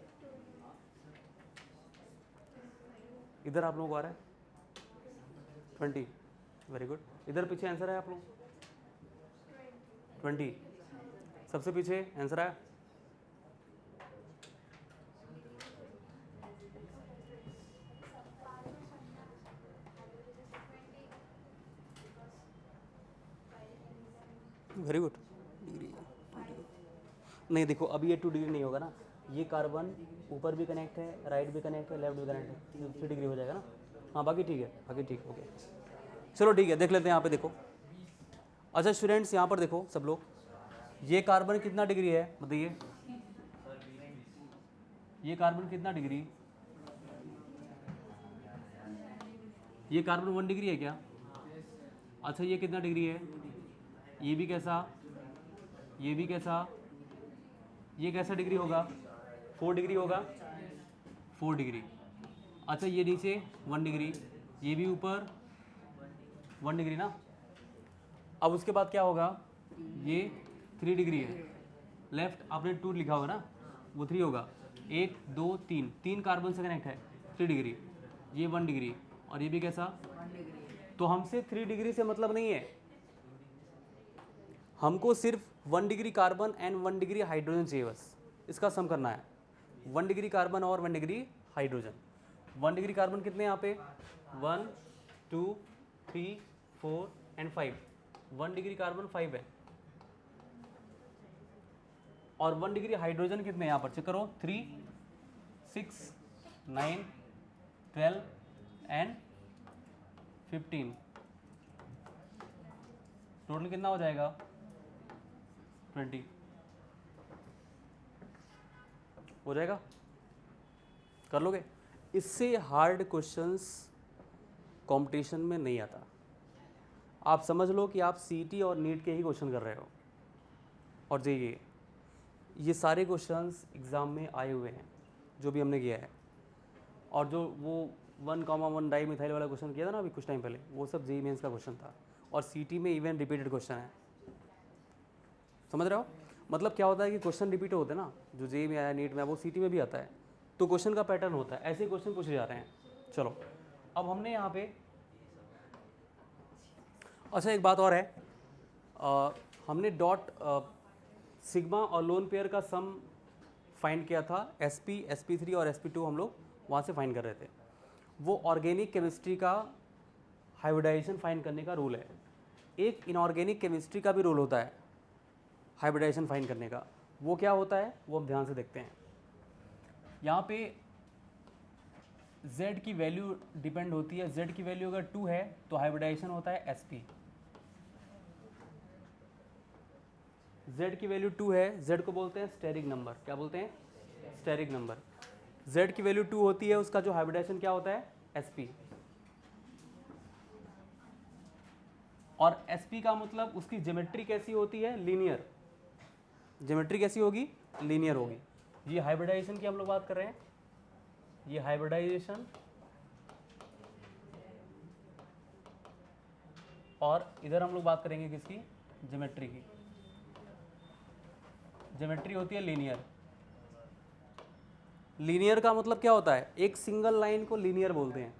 इधर आप लोगों को आ रहा है? 20, वेरी गुड। इधर पीछे आंसर है आप लोग? 20, सबसे पीछे आंसर है? Very good. डिग्री नहीं, देखो अभी ये 2 डिग्री नहीं होगा ना, ये कार्बन ऊपर भी कनेक्ट है, राइट भी कनेक्ट है, लेफ्ट भी कनेक्ट है, 3 डिग्री हो जाएगा ना। हाँ बाकी ठीक है, बाकी ठीक, ओके चलो ठीक है। देख लेते हैं यहाँ पे, देखो। अच्छा स्टूडेंट्स यहाँ पर देखो सब लोग, ये कार्बन कितना डिग्री है बताइए? ये कार्बन कितना डिग्री? ये कार्बन 1 डिग्री है क्या? अच्छा ये कितना डिग्री है? ये भी कैसा, ये भी कैसा, ये कैसा डिग्री होगा? 4 डिग्री होगा, 4 डिग्री। अच्छा ये नीचे 1 डिग्री, ये भी ऊपर 1 डिग्री ना। अब उसके बाद क्या होगा? ये 3 डिग्री है, लेफ्ट आपने 2 लिखा होगा ना, वो 3 होगा। 1 2 3, 3 कार्बन से कनेक्ट है, 3 डिग्री। ये 1 डिग्री, और ये भी कैसा? 1 डिग्री। तो हमसे 3 डिग्री से मतलब नहीं है, हमको सिर्फ 1 degree carbon and 1 degree hydrogen चाहिए, बस इसका सम करना है। 1 डिग्री कार्बन और 1 डिग्री हाइड्रोजन। 1 डिग्री कार्बन कितने यहाँ पे? 1 2 3 4 एंड 5। 1 डिग्री कार्बन 5 है, और 1 डिग्री हाइड्रोजन कितने यहाँ पर चेक करो? 3 6 9 12 एंड 15। टोटल कितना हो जाएगा? 20 हो जाएगा। कर लोगे? इससे हार्ड क्वेश्चंस कंपटीशन में नहीं आता। आप समझ लो कि आप सीटी और नीट के ही क्वेश्चन कर रहे हो, और ये सारे क्वेश्चंस एग्ज़ाम में आए हुए हैं जो भी हमने किया है। और जो वो 1,1 डाई मिथाइल वाला क्वेश्चन किया था ना अभी कुछ टाइम पहले, वो सब जेईई मेंस का क्वेश्चन था, और सीटी में इवन रिपीटेड क्वेश्चन है। समझ रहे हो? मतलब क्या होता है कि क्वेश्चन रिपीट होते हैं ना, जो जेईई में आया, नीट में, वो सीटी में भी आता है, तो क्वेश्चन का पैटर्न होता है, ऐसे क्वेश्चन पूछे जा रहे हैं। चलो अब हमने यहाँ पे, अच्छा एक बात और है, हमने डॉट सिग्मा और लोन पेयर का सम फाइंड किया था, sp sp3 और sp2 हम लोग वहाँ से फाइंड कर रहे थे। वो ऑर्गेनिक केमिस्ट्री का हाइब्रिडाइजेशन फाइंड करने का रूल है। एक इनऑर्गेनिक केमिस्ट्री का भी रूल होता है हाइब्रिडाइजेशन फाइंड करने का। वो क्या होता है वो हम ध्यान से देखते हैं। यहाँ पे z की वैल्यू डिपेंड होती है, z की वैल्यू अगर 2 है तो हाइब्रिडाइजेशन होता है sp। z की वैल्यू 2 है, z को बोलते हैं स्टेरिक नंबर। क्या बोलते हैं? Steric number. Z की वैल्यू 2 होती है, उसका जो हाइब्रिडाइजेशन क्या होता है, sp। और sp का मतलब उसकी ज्योमेट्री कैसी होती है, लीनियर। ज्योमेट्री कैसी होगी, लीनियर होगी। ये हाइब्रिडाइजेशन की हम लोग बात कर रहे हैं, ये हाइब्रिडाइजेशन। और इधर हम लोग बात करेंगे किसकी, ज्योमेट्री की। ज्योमेट्री होती है लीनियर। लीनियर का मतलब क्या होता है, एक सिंगल लाइन को लीनियर बोलते हैं।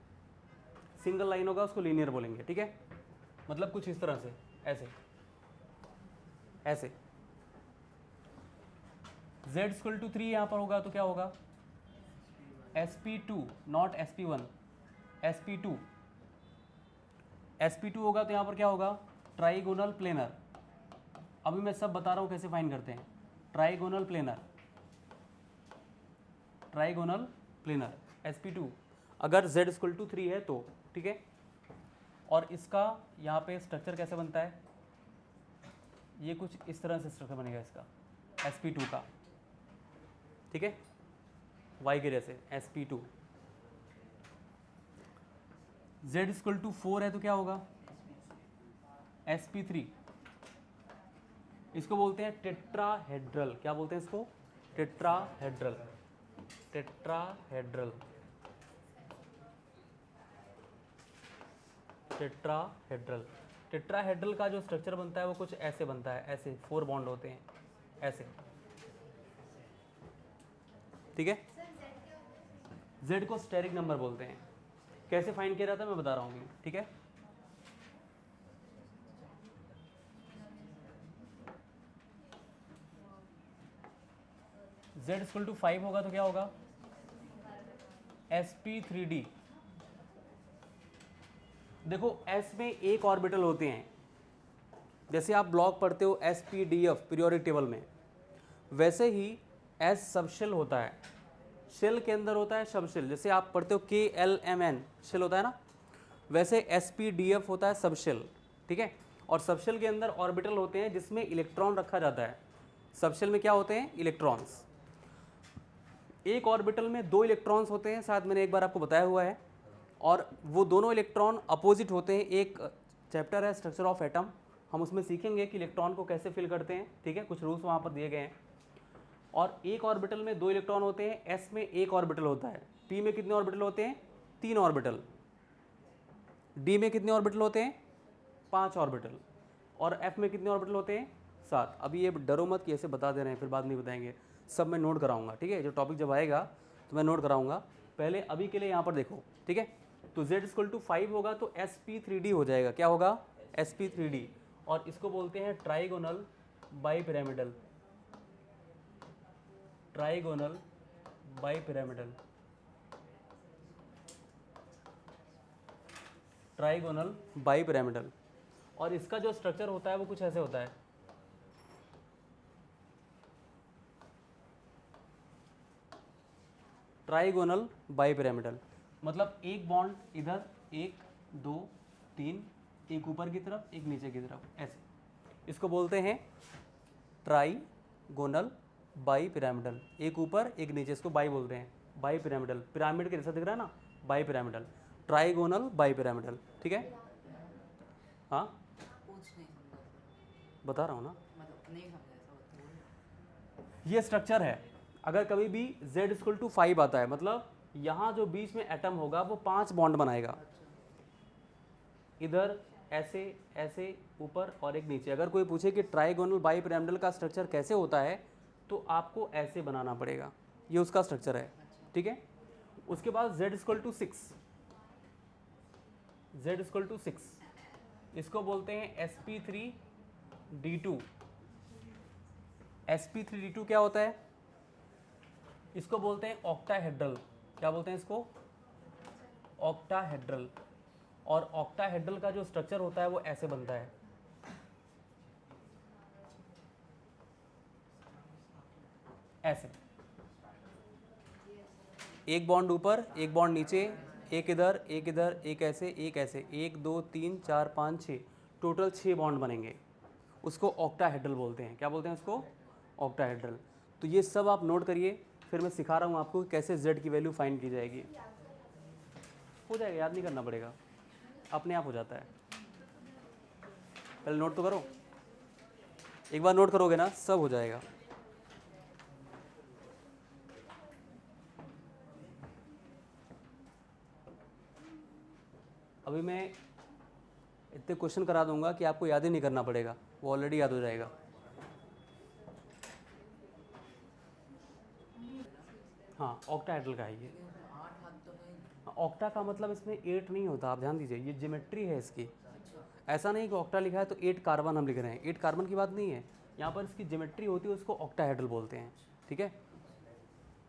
सिंगल लाइन होगा उसको लीनियर बोलेंगे, ठीक है। मतलब कुछ इस तरह से, ऐसे ऐसे। z इक्वल टू 3 यहाँ पर होगा तो क्या होगा, sp2 not sp1, sp2। sp2 होगा तो यहाँ पर क्या होगा, ट्राइगोनल प्लेनर। अभी मैं सब बता रहा हूँ कैसे फाइंड करते हैं। Trigonal planar, trigonal planar sp2 अगर z इक्वल टू 3 है तो, ठीक है। और इसका यहाँ पे स्ट्रक्चर कैसे बनता है, ये कुछ इस तरह से स्ट्रक्चर बनेगा इसका sp2 का, ठीक है, y के जैसे sp2। z इक्वल टू 4 है तो क्या होगा, sp3। इसको बोलते हैं टेट्राहेड्रल। क्या बोलते हैं इसको, टेट्राहेड्रल, टेट्राहेड्रल, टेट्राहेड्रल। टेट्राहेड्रल का जो स्ट्रक्चर बनता है वो कुछ ऐसे बनता है, ऐसे 4 बॉन्ड होते हैं ऐसे, ठीक है। z को स्टेरिक नंबर बोलते हैं। कैसे फाइंड किया जाता है मैं बता रहा हूँ, ठीक है। z इक्वल टू 5 होगा तो क्या होगा, sp3d। देखो s में एक ऑर्बिटल होते हैं, जैसे आप ब्लॉक पढ़ते हो spdf पीरियोडिक टेबल में, वैसे ही s सबशेल होता है। शेल के अंदर होता है सबशेल, जैसे आप पढ़ते हो KLMN शेल होता है ना, वैसे spdf होता है सबशेल, ठीक है। और सबशेल के अंदर ऑर्बिटल होते हैं जिसमें इलेक्ट्रॉन रखा जाता है। सबशेल में क्या होते हैं, इलेक्ट्रॉन्स। एक ऑर्बिटल में 2 इलेक्ट्रॉन्स होते हैं, शायद मैंने एक बार आपको बताया हुआ है, और वो दोनों इलेक्ट्रॉन अपोजिट होते हैं। एक चैप्टर है स्ट्रक्चर ऑफ एटम, हम उसमें सीखेंगे कि इलेक्ट्रॉन को कैसे फिल करते हैं, ठीक है, कुछ रूल्स वहाँ पर दिए गए हैं। और एक ऑर्बिटल में 2 इलेक्ट्रॉन होते हैं, s में एक ऑर्बिटल होता है, p में कितने ऑर्बिटल होते हैं, 3 ऑर्बिटल, d में कितने ऑर्बिटल होते हैं, 5 ऑर्बिटल, और f में कितने ऑर्बिटल होते हैं, 7। अभी ये डरो मत कि ऐसे बता दे रहे हैं फिर बाद में बताएंगे, सब मैं नोट कराऊंगा, ठीक है। जो टॉपिक जब आएगा तो मैं नोट कराऊंगा, पहले अभी के लिए यहाँ पर देखो, ठीक है। तो z इक्वल टू 5 होगा तो sp3d हो जाएगा। क्या होगा, sp3d। और इसको बोलते हैं trigonal bipyramidal, trigonal bipyramidal, trigonal bipyramidal. और इसका जो स्ट्रक्चर होता है वो कुछ ऐसे होता है, ट्राइगोनल बाईपिरामिडल। मतलब एक बॉन्ड इधर, 1 2 3, एक ऊपर की तरफ एक नीचे की तरफ, ऐसे। इसको बोलते हैं ट्राइगोनल बाईपिरामिडल। एक ऊपर एक नीचे, इसको बाई बोलते हैं, बाईपिरामिडल। पिरामिड के जैसा दिख रहा है ना, बाईपिरामिडल, ट्राइगोनल बाईपिरामिडल, ठीक है। हाँ बता रहा हूँ ना, ये स्ट्रक्चर है। अगर कभी भी z इक्वल टू 5 आता है, मतलब यहाँ जो बीच में एटम होगा वो 5 बॉन्ड बनाएगा, इधर ऐसे ऐसे ऊपर और एक नीचे। अगर कोई पूछे कि ट्राइगोनल बाईपिरामिडल का स्ट्रक्चर कैसे होता है, तो आपको ऐसे बनाना पड़ेगा, ये उसका स्ट्रक्चर है, ठीक है। उसके बाद z equal to 6, z equal to 6, इसको बोलते हैं sp3d2। sp3d2 क्या होता है, इसको बोलते हैं ऑक्टाहेड्रल। क्या बोलते हैं इसको, ऑक्टाहेड्रल। और ऑक्टाहेड्रल का जो स्ट्रक्चर होता है वो ऐसे बनता है, ऐसे, एक बॉन्ड ऊपर एक बॉन्ड नीचे, एक इधर एक इधर, एक ऐसे एक ऐसे, 1 2 3 4 5 6, टोटल 6 बॉन्ड बनेंगे। उसको ऑक्टाहेड्रल बोलते हैं। क्या बोलते हैं उसको, ऑक्टाहेड्रल। तो ये सब आप नोट करिए, फिर मैं सिखा रहा हूँ आपको कि कैसे z की वैल्यू फाइंड की जाएगी। हो जाएगा, याद नहीं करना पड़ेगा, अपने आप हो जाता है। पहले नोट तो करो, एक बार नोट करोगे ना सब हो जाएगा। अभी मैं इतने क्वेश्चन करा दूंगा कि आपको याद ही नहीं करना पड़ेगा, वो ऑलरेडी याद हो जाएगा। हाँ, ऑक्टाहेड्रल का है ये। ऑक्टा का मतलब इसमें 8 नहीं होता, आप ध्यान दीजिए, ये ज्योमेट्री है इसकी। ऐसा नहीं कि ऑक्टा लिखा है तो 8 कार्बन हम लिख रहे हैं, 8 कार्बन की बात नहीं है। यहाँ पर इसकी ज्योमेट्री होती है, उसको ऑक्टाहेड्रल बोलते हैं। ठीक है,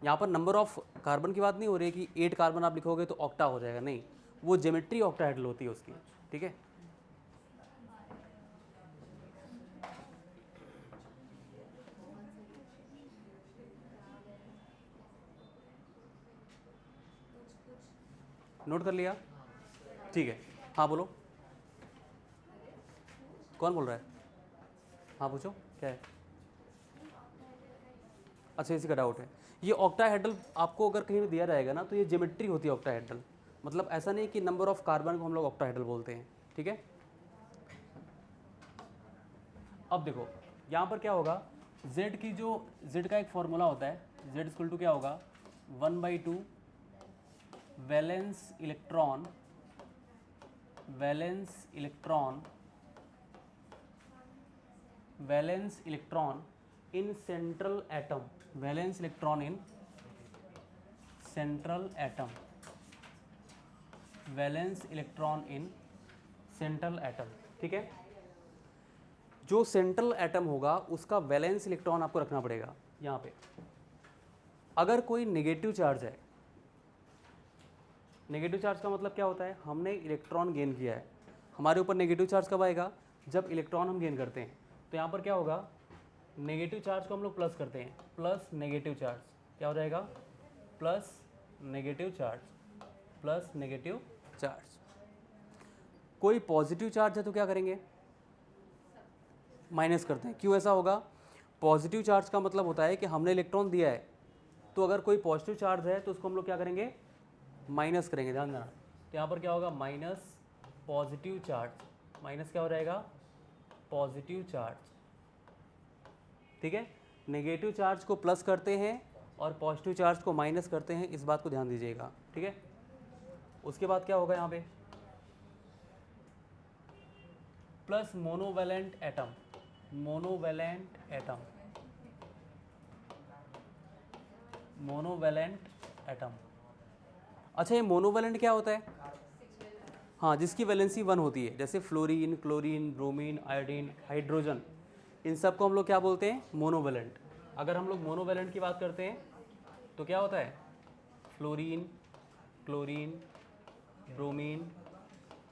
यहाँ पर नंबर ऑफ कार्बन की बात नहीं हो रही कि 8 कार्बन आप लिखोगे तो ऑक्टा हो जाएगा, नहीं, वो ज्योमेट्री ऑक्टाहेड्रल होती है उसकी। ठीक है, नोट कर लिया? ठीक है, हाँ बोलो, कौन बोल रहा है? हाँ पूछो, क्या है? अच्छा, इसी का डाउट है। ये ऑक्टाहेड्रल आपको अगर कहीं भी दिया जाएगा ना तो ये ज्योमेट्री होती है ऑक्टाहेड्रल, मतलब ऐसा नहीं कि नंबर ऑफ कार्बन को हम लोग ऑक्टाहेड्रल बोलते हैं। ठीक है, अब देखो यहाँ पर क्या होगा, z की जो z का एक फॉर्मूला होता है, z इक्वल टू क्या होगा, 1/2 valence electron in central atom, valence electron in central atom, valence electron in central atom. ठीक है, जो सेंट्रल एटम होगा उसका वैलेंस इलेक्ट्रॉन आपको रखना पड़ेगा यहाँ पे। अगर कोई नेगेटिव चार्ज है, नेगेटिव चार्ज का मतलब क्या होता है, हमने इलेक्ट्रॉन गेन किया है, हमारे ऊपर नेगेटिव चार्ज कब आएगा, जब इलेक्ट्रॉन हम गेन करते हैं। तो यहाँ पर क्या होगा, नेगेटिव चार्ज को हम लोग प्लस करते हैं, प्लस नेगेटिव चार्ज क्या हो जाएगा, plus negative charge, plus negative charge. कोई पॉजिटिव चार्ज है तो क्या करेंगे, माइनस करते हैं। क्यों ऐसा होगा, पॉजिटिव चार्ज का मतलब होता है कि हमने इलेक्ट्रॉन दिया है, तो अगर कोई पॉजिटिव चार्ज है तो उसको हम लोग क्या करेंगे, माइनस करेंगे, ध्यान देना। तो यहाँ पर क्या होगा, माइनस पॉजिटिव चार्ज, माइनस क्या हो जाएगा, पॉजिटिव चार्ज। ठीक है, नेगेटिव चार्ज को प्लस करते हैं और पॉजिटिव चार्ज को माइनस करते हैं, इस बात को ध्यान दीजिएगा। ठीक है, उसके बाद क्या होगा यहाँ पे, plus monovalent atom, monovalent atom, monovalent atom. अच्छा, ये मोनोवैलेंट क्या होता है, हाँ, जिसकी वैलेंसी 1 होती है, जैसे fluorine, chlorine, bromine, iodine, hydrogen, इन सब को हम लोग क्या बोलते हैं, मोनोवैलेंट। अगर हम लोग मोनोवैलेंट की बात करते हैं तो क्या होता है, फ्लोरीन, क्लोरीन, ब्रोमीन,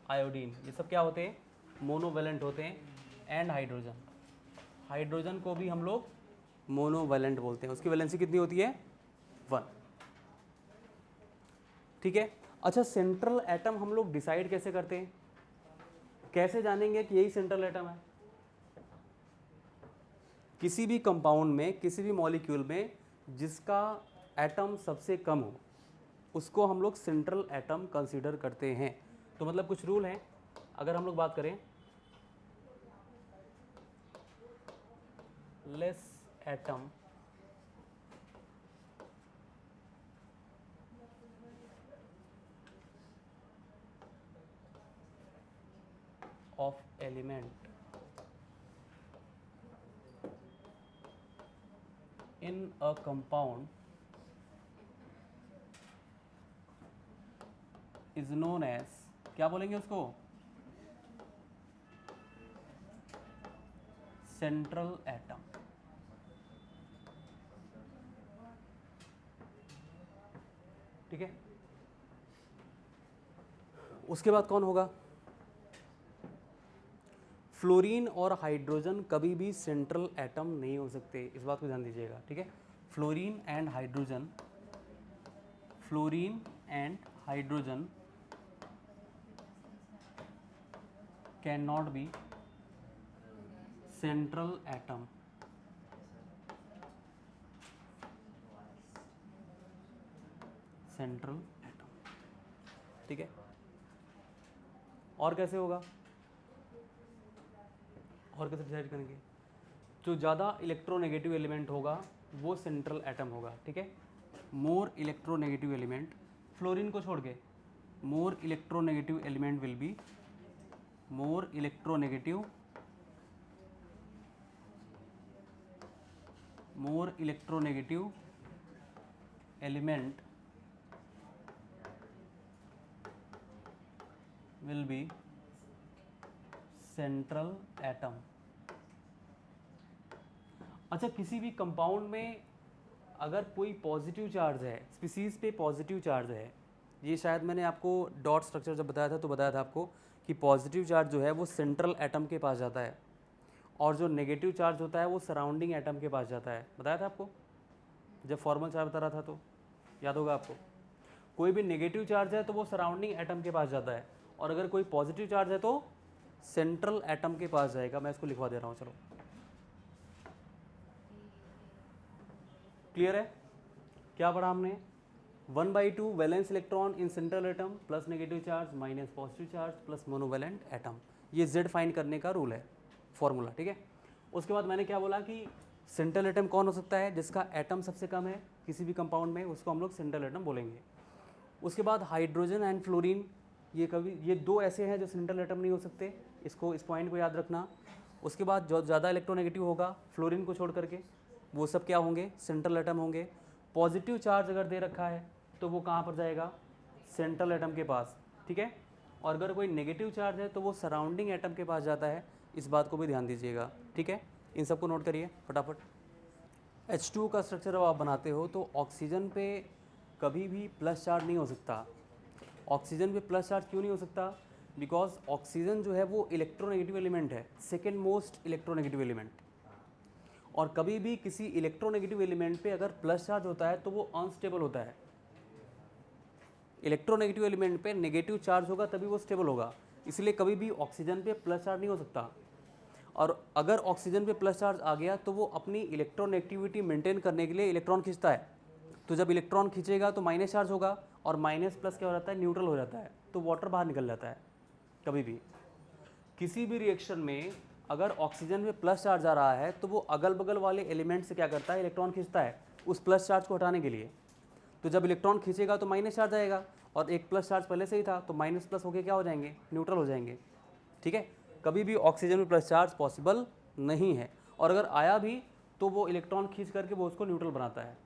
आयोडीन, ये सब क्या होते हैं, मोनोवैलेंट होते हैं। एंड हाइड्रोजन, हाइड्रोजन को भी हम लोग मोनोवैलेंट बोलते हैं, उसकी वैलेंसी कितनी होती है, 1। ठीक है, अच्छा, सेंट्रल एटम हम लोग डिसाइड कैसे करते हैं, कैसे जानेंगे कि यही सेंट्रल एटम है। किसी भी कंपाउंड में, किसी भी मॉलिक्यूल में जिसका एटम सबसे कम हो उसको हम लोग सेंट्रल एटम कंसीडर करते हैं। तो मतलब कुछ रूल हैं, अगर हम लोग बात करें, less atom of element in a compound is known as, क्या बोलेंगे उसको, सेंट्रल एटम। ठीक है, उसके बाद कौन होगा, फ्लोरीन और हाइड्रोजन कभी भी सेंट्रल एटम नहीं हो सकते, इस बात को ध्यान दीजिएगा। ठीक है, fluorine and hydrogen, fluorine and hydrogen can not be central atom. Central atom. ठीक है, और कैसे होगा, और कैसे डिसाइड करेंगे? जो ज़्यादा इलेक्ट्रोनेगेटिव एलिमेंट होगा वो सेंट्रल एटम होगा। ठीक है, मोर इलेक्ट्रोनेगेटिव एलिमेंट, फ्लोरीन को छोड़ के, more electronegative element will be, more electronegative element will be central atom. अच्छा, किसी भी कंपाउंड में अगर कोई पॉजिटिव चार्ज है, स्पीसीज पे पॉजिटिव चार्ज है, ये शायद मैंने आपको डॉट स्ट्रक्चर जब बताया था तो बताया था आपको कि पॉजिटिव चार्ज जो है वो सेंट्रल एटम के पास जाता है और जो नेगेटिव चार्ज होता है वो सराउंडिंग एटम के पास जाता है। बताया था आपको जब फॉर्मल चार्ज बता रहा था, तो याद होगा आपको। कोई भी नेगेटिव चार्ज है तो वो सराउंडिंग एटम के पास जाता है, और अगर कोई पॉजिटिव चार्ज है तो सेंट्रल एटम के पास जाएगा। मैं इसको लिखवा दे रहा हूँ, चलो क्लियर है? क्या पढ़ा हमने? 1/2 valence electron in central atom plus negative charge minus positive charge plus monovalent atom. ये जेड फाइंड करने का रूल है, फॉर्मूला। ठीक है, उसके बाद मैंने क्या बोला कि सेंट्रल एटम कौन हो सकता है? जिसका एटम सबसे कम है किसी भी कंपाउंड में, उसको हम लोग सेंट्रल एटम बोलेंगे। उसके बाद हाइड्रोजन एंड फ्लोरीन, ये दो ऐसे हैं जो सेंट्रल एटम नहीं हो सकते, इस पॉइंट को याद रखना। उसके बाद जो ज़्यादा इलेक्ट्रोनेगेटिव होगा फ्लोरीन को छोड़ करके, वो सब क्या होंगे? सेंट्रल एटम होंगे। पॉजिटिव चार्ज अगर दे रखा है तो वो कहाँ पर जाएगा? सेंट्रल एटम के पास। ठीक है, और अगर कोई नेगेटिव चार्ज है तो वो सराउंडिंग एटम के पास जाता है। इस बात को भी ध्यान दीजिएगा। ठीक है, इन सबको नोट करिए फटाफट। H2 का स्ट्रक्चर जब आप बनाते हो तो ऑक्सीजन पे कभी भी प्लस चार्ज नहीं हो सकता। ऑक्सीजन पे प्लस चार्ज क्यों नहीं हो सकता? बिकॉज ऑक्सीजन जो है वो इलेक्ट्रोनेगेटिव एलिमेंट है, सेकेंड मोस्ट इलेक्ट्रोनेगेटिव एलिमेंट। और कभी भी किसी इलेक्ट्रोनेगेटिव एलिमेंट पे अगर प्लस चार्ज होता है तो वो अनस्टेबल होता है। इलेक्ट्रोनेगेटिव एलिमेंट पे नेगेटिव चार्ज होगा तभी वो स्टेबल होगा, इसलिए कभी भी ऑक्सीजन पे प्लस चार्ज नहीं हो सकता। और अगर ऑक्सीजन पे प्लस चार्ज आ गया तो वो अपनी इलेक्ट्रोनेगेटिविटी मेंटेन करने के लिए इलेक्ट्रॉन खींचता है। तो जब इलेक्ट्रॉन खींचेगा तो माइनस चार्ज होगा, और माइनस प्लस क्या हो जाता है? न्यूट्रल हो जाता है, तो वाटर बाहर निकल जाता है। कभी भी किसी भी रिएक्शन में अगर ऑक्सीजन में प्लस चार्ज आ रहा है तो वो अगल बगल वाले एलिमेंट से क्या करता है? इलेक्ट्रॉन खींचता है उस प्लस चार्ज को हटाने के लिए। तो जब इलेक्ट्रॉन खींचेगा तो माइनस चार्ज आएगा, और एक प्लस चार्ज पहले से ही था तो माइनस प्लस होकर क्या हो जाएंगे? न्यूट्रल हो जाएंगे। ठीक है, कभी भी ऑक्सीजन में प्लस चार्ज पॉसिबल नहीं है, और अगर आया भी तो वो इलेक्ट्रॉन खींच करके वो उसको न्यूट्रल बनाता है।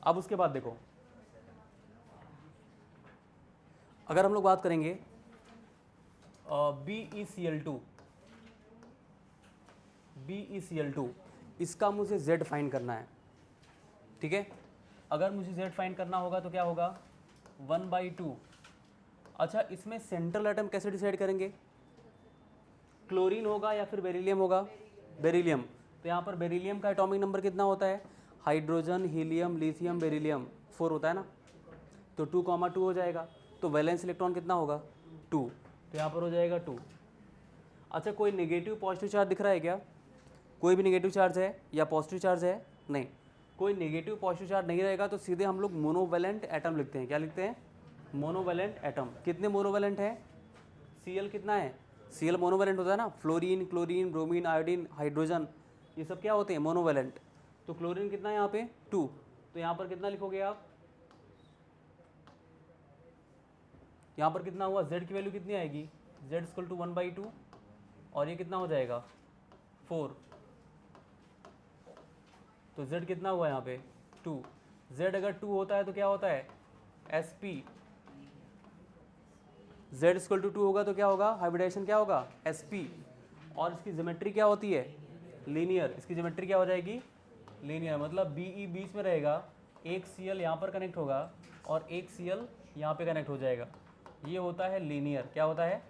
अब उसके बाद देखो, अगर हम लोग बात करेंगे BeCl2, इसका मुझे Z फाइंड करना है। ठीक है, अगर मुझे Z फाइंड करना होगा तो क्या होगा? 1/2। अच्छा, इसमें सेंट्रल एटम कैसे डिसाइड करेंगे? क्लोरीन होगा या फिर बेरिलियम होगा? बेरिलियम। तो यहाँ पर बेरिलियम का एटॉमिक नंबर कितना होता है? हाइड्रोजन, हीलियम, लिथियम, बेरिलियम 4 होता है ना, तो 2,2 हो जाएगा। तो वैलेंस इलेक्ट्रॉन कितना होगा? 2, तो यहाँ पर हो जाएगा 2। अच्छा, कोई नेगेटिव पॉजिटिव चार्ज दिख रहा है क्या? कोई भी नेगेटिव चार्ज है या पॉजिटिव चार्ज है? नहीं, कोई नेगेटिव पॉजिटिव चार्ज नहीं रहेगा, तो सीधे हम लोग मोनोवैलेंट एटम लिखते हैं। क्या लिखते हैं? Monovalent atom. कितने मोनोवैलेंट है? Cl कितना है? Cl मोनोवैलेंट होता है ना, fluorine, chlorine, bromine, iodine, hydrogen, ये सब क्या होते हैं? मोनोवैलेंट। तो क्लोरीन कितना है यहाँ पे? 2, तो यहाँ पर कितना लिखोगे आप? यहाँ पर कितना हुआ? Z की वैल्यू कितनी आएगी? Z = 1/2, और ये कितना हो जाएगा? 4। तो Z कितना हुआ यहाँ पे? 2। Z अगर 2 होता है तो क्या होता है? Sp। Z = 2 होगा तो क्या होगा? हाइब्रिडाइजेशन क्या होगा? Sp। और इसकी ज्योमेट्री क्या होती है? लीनियर। इसकी ज्योमेट्री क्या हो जाएगी? लीनियर। मतलब Be बीच में रहेगा, एक Cl यहाँ पर कनेक्ट होगा और एक Cl यहाँ पे कनेक्ट हो जाएगा। ये होता है लीनियर। क्या होता है?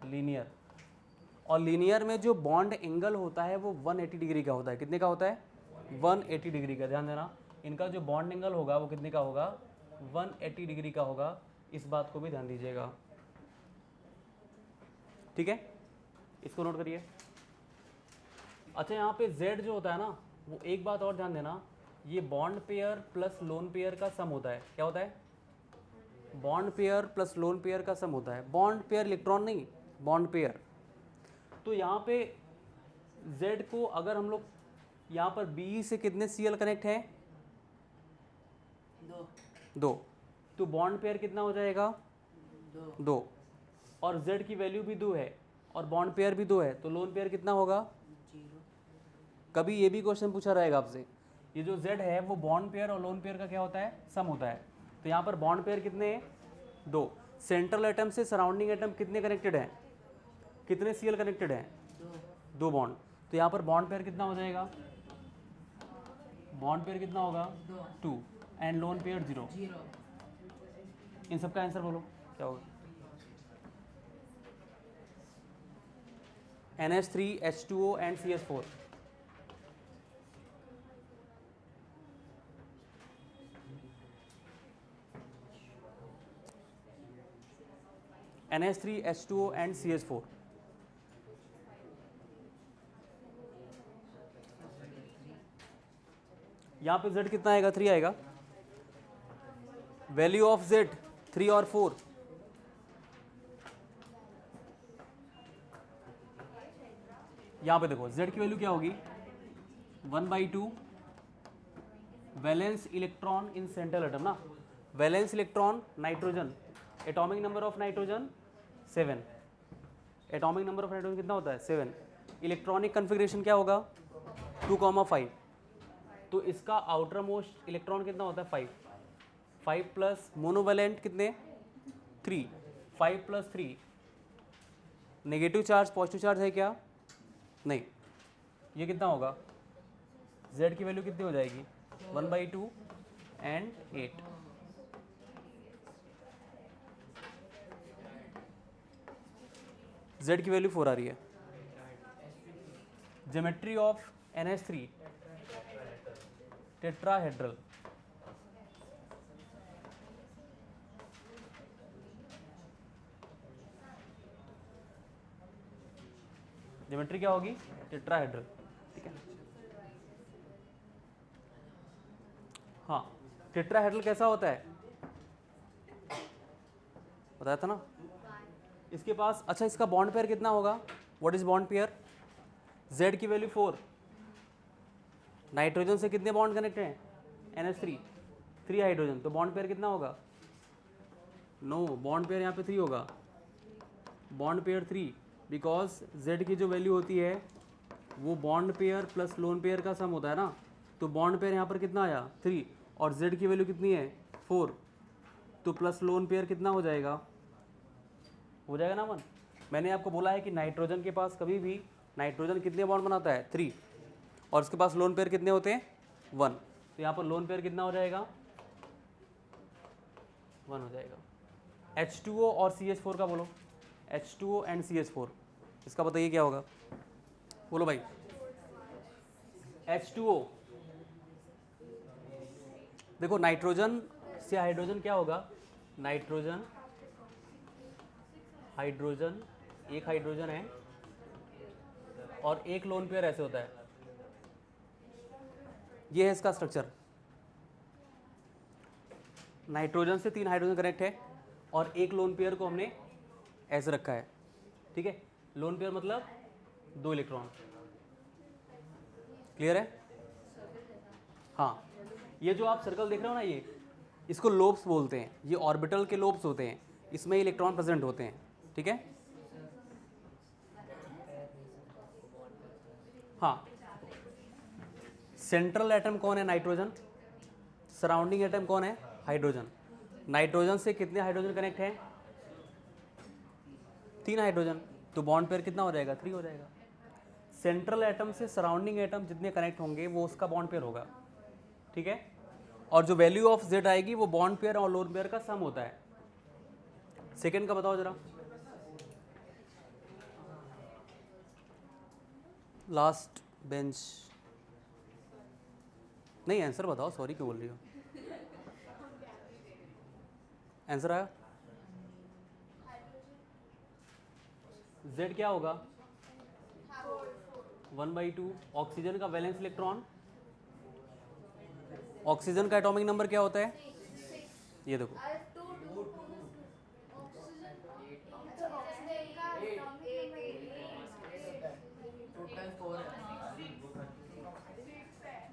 लीनियर। और लीनियर में जो बॉन्ड एंगल होता है वो 180 डिग्री का होता है। कितने का होता है? 180 डिग्री का। ध्यान देना, इनका जो बॉन्ड एंगल होगा वो कितने का होगा? 180 डिग्री का होगा। इस बात को भी ध्यान दीजिएगा। ठीक है, इसको नोट करिए। अच्छा, यहाँ पे Z जो होता है ना, वो एक बात और ध्यान देना, ये bond pair plus lone pair का सम होता है। क्या होता है? Bond pair plus lone pair का सम होता है। बॉन्ड पेयर इलेक्ट्रॉन नहीं, बॉन्ड पेयर। तो यहाँ पे Z को अगर हम लोग यहाँ पर B से कितने Cl कनेक्ट हैं? 2। तो बॉन्ड पेयर कितना हो जाएगा? 2। और Z की वैल्यू भी 2 है और बॉन्ड पेयर भी 2 है, तो लोन पेयर कितना होगा? 0। कभी ये भी क्वेश्चन पूछा रहेगा आपसे, ये जो Z है वो बॉन्ड पेयर और लोन पेयर का क्या होता है? सम होता है। तो यहाँ पर बॉन्ड पेयर कितने हैं? 2। सेंट्रल एटम से सराउंडिंग एटम कितने कनेक्टेड हैं? कितने Cl कनेक्टेड हैं? 2 बॉन्ड। तो यहाँ पर बॉन्ड पेयर कितना हो जाएगा? बॉन्ड पेयर कितना होगा? 2 एंड लोन पेयर 0। इन सब का आंसर बोलो क्या होगा? NH3 H2O and CH4। NH3 H2O and CH4। यहाँ पे Z कितना आएगा? 3 आएगा। वैल्यू ऑफ Z 3 और 4। यहाँ पे देखो Z की वैल्यू क्या होगी? 1/2 valence electron in central atom ना। Valence electron nitrogen, atomic number of nitrogen 7। Atomic number of nitrogen कितना होता है? 7। इलेक्ट्रॉनिक कन्फिग्रेशन क्या होगा? 2,5। तो इसका आउटर मोस्ट इलेक्ट्रॉन कितना होता है? 5। 5 प्लस मोनोवैलेंट कितने? 3। 5 plus 3 negative charge positive charge है क्या? नहीं। ये कितना होगा? Z की वैल्यू कितनी हो जाएगी? 1/2 एंड 8। Z की वैल्यू 4 आ रही है। Geometry of NH3 tetrahedral. Geometry क्या होगी? टेट्राहेड्रल। ठीक है। हाँ, टेट्राहेड्रल कैसा होता है? बताया था ना। इसके पास, अच्छा इसका बॉन्ड पेयर कितना होगा? What is bond pair? Z की वैल्यू 4। नाइट्रोजन से कितने बॉन्ड कनेक्ट हैं? NH3 3 hydrogen. तो बॉन्ड पेयर कितना होगा? नो, बॉन्ड पेयर यहाँ पे 3 होगा। बॉन्ड पेयर 3 बिकॉज Z की जो वैल्यू होती है वो bond pair plus lone pair का सम होता है ना। तो बॉन्ड पेयर यहाँ पर कितना आया? 3 और Z की वैल्यू कितनी है? 4। तो प्लस लोन पेयर कितना हो जाएगा? हो जाएगा ना 1। मैंने आपको बोला है कि नाइट्रोजन के पास कभी भी नाइट्रोजन कितने बॉन्ड बनाता है? 3 और उसके पास लोन पेयर कितने होते हैं? 1। तो यहाँ पर लोन पेयर कितना हो जाएगा? 1 हो जाएगा। H2O और CH4 का बोलो। H2O एंड CH4 इसका बताइए क्या होगा? बोलो भाई। H2O देखो, नाइट्रोजन से हाइड्रोजन क्या होगा? नाइट्रोजन हाइड्रोजन, एक हाइड्रोजन है और एक लोन पेयर ऐसे होता है। ये है इसका स्ट्रक्चर। नाइट्रोजन से 3 हाइड्रोजन कनेक्ट है और एक लोन पेयर को हमने ऐसे रखा है। ठीक है। लोन पेयर मतलब 2 इलेक्ट्रॉन। क्लियर है? हाँ, ये जो आप सर्कल देख रहे हो ना, ये इसको लोब्स बोलते हैं। ये ऑर्बिटल के लोब्स होते हैं, इसमें इलेक्ट्रॉन प्रेजेंट होते हैं। ठीक है। हाँ, सेंट्रल एटम कौन है? नाइट्रोजन। सराउंडिंग एटम कौन है? हाइड्रोजन। नाइट्रोजन से कितने हाइड्रोजन कनेक्ट हैं? 3 हाइड्रोजन। तो बॉन्ड पेयर कितना हो जाएगा? 3 हो जाएगा। सेंट्रल एटम से सराउंडिंग एटम जितने कनेक्ट होंगे वो उसका बॉन्ड पेयर होगा। ठीक है। और जो वैल्यू ऑफ Z आएगी वो बॉन्ड पेयर और लोन पेयर का सम होता है। सेकेंड का बताओ जरा। लास्ट बेंच नहीं, आंसर बताओ। सॉरी क्यों बोल रही हो? आंसर आया? Z क्या होगा? 1/2। ऑक्सीजन का वैलेंस इलेक्ट्रॉन ऑक्सीजन का एटॉमिक नंबर क्या होता है? ये देखो,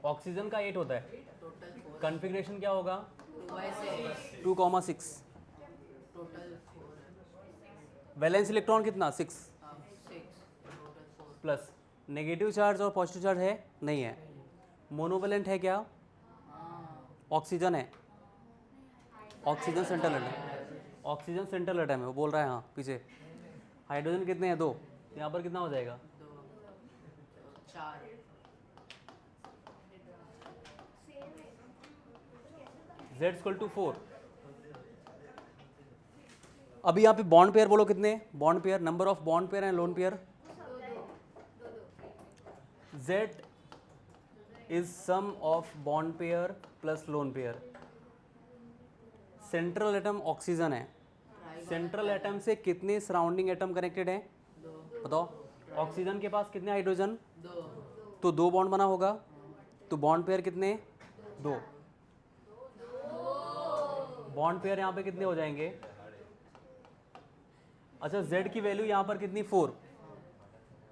ऑक्सीजन का 8 होता है। कॉन्फ़िगरेशन क्या होगा? 2,6। वैलेंस इलेक्ट्रॉन कितना? 6 प्लस। नेगेटिव चार्ज और पॉजिटिव चार्ज है? नहीं है। मोनोवेलेंट है क्या? ऑक्सीजन है। Oxygen central atom, oxygen central atom है, वो बोल रहा है हाँ पीछे। हाइड्रोजन कितने हैं? 2। यहाँ पर कितना हो जाएगा? 4। Z=4। अभी यहाँ पे बॉन्ड पेयर बोलो कितने? Bond pair, number of bond pair and lone pair. Z is sum of bond pair plus lone pair. Central atom oxygen है। सेंट्रल एटम से कितने सराउंडिंग एटम कनेक्टेड हैं? बताओ। ऑक्सीजन के पास कितने हाइड्रोजन? 2। तो 2 बॉन्ड बना होगा। तो बॉन्ड पेयर कितने? 2। बॉन्ड पेयर यहाँ पे कितने हो जाएंगे? अच्छा, Z की वैल्यू यहाँ पर कितनी? 4।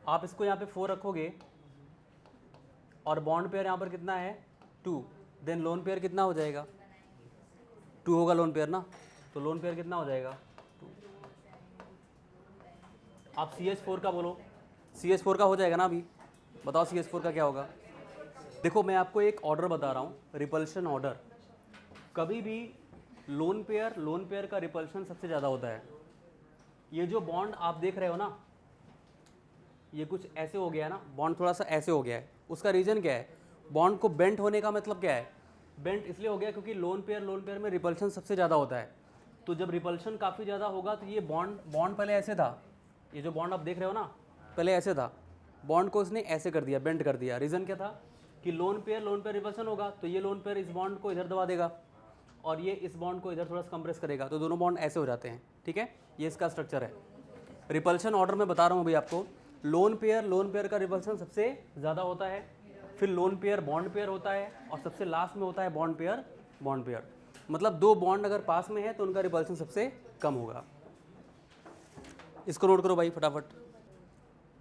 आप इसको यहाँ पे 4 रखोगे और बॉन्ड पेयर यहाँ पर कितना है? 2। देन लोन पेयर कितना हो जाएगा? 2 होगा लोन पेयर ना, तो लोन पेयर कितना हो जाएगा? 2। आप CH4 का बोलो। CH4 का हो जाएगा ना अभी? बताओ CH4 का क्या होगा? देखो मैं आपको एक ऑर्डर बता रहा हूँ, रिपल्शन ऑर्डर। कभी भी लोन पेयर का रिपल्शन सबसे ज़्यादा होता है। ये जो बॉन्ड आप देख रहे हो ना, ये कुछ ऐसे हो गया है ना, बॉन्ड थोड़ा सा ऐसे हो गया है। उसका रीज़न क्या है? बॉन्ड को बेंट होने का मतलब क्या है? बेंट इसलिए हो गया क्योंकि लोन पेयर में रिपल्शन सबसे ज़्यादा होता है। तो जब रिपल्शन काफ़ी ज़्यादा होगा तो ये बॉन्ड पहले ऐसे था। ये जो बॉन्ड आप देख रहे हो ना, पहले ऐसे था। बॉन्ड को इसने ऐसे कर दिया, बेंट कर दिया। रीज़न क्या था? कि लोन पेयर रिपल्शन होगा तो ये लोन पेयर इस बॉन्ड को इधर दबा देगा और ये इस बॉन्ड को इधर थोड़ा सा कंप्रेस करेगा, तो दोनों बॉन्ड ऐसे हो जाते हैं। ठीक है, ये इसका स्ट्रक्चर है। रिपल्शन ऑर्डर में बता रहा हूँ अभी आपको। लोन पेयर का रिपल्शन सबसे ज़्यादा होता है, फिर लोन पेयर बॉन्ड पेयर होता है और सबसे लास्ट में होता है बॉन्ड पेयर। मतलब 2 बॉन्ड अगर पास में है तो उनका रिपल्शन सबसे कम होगा। इसको नोट करो भाई फटाफट।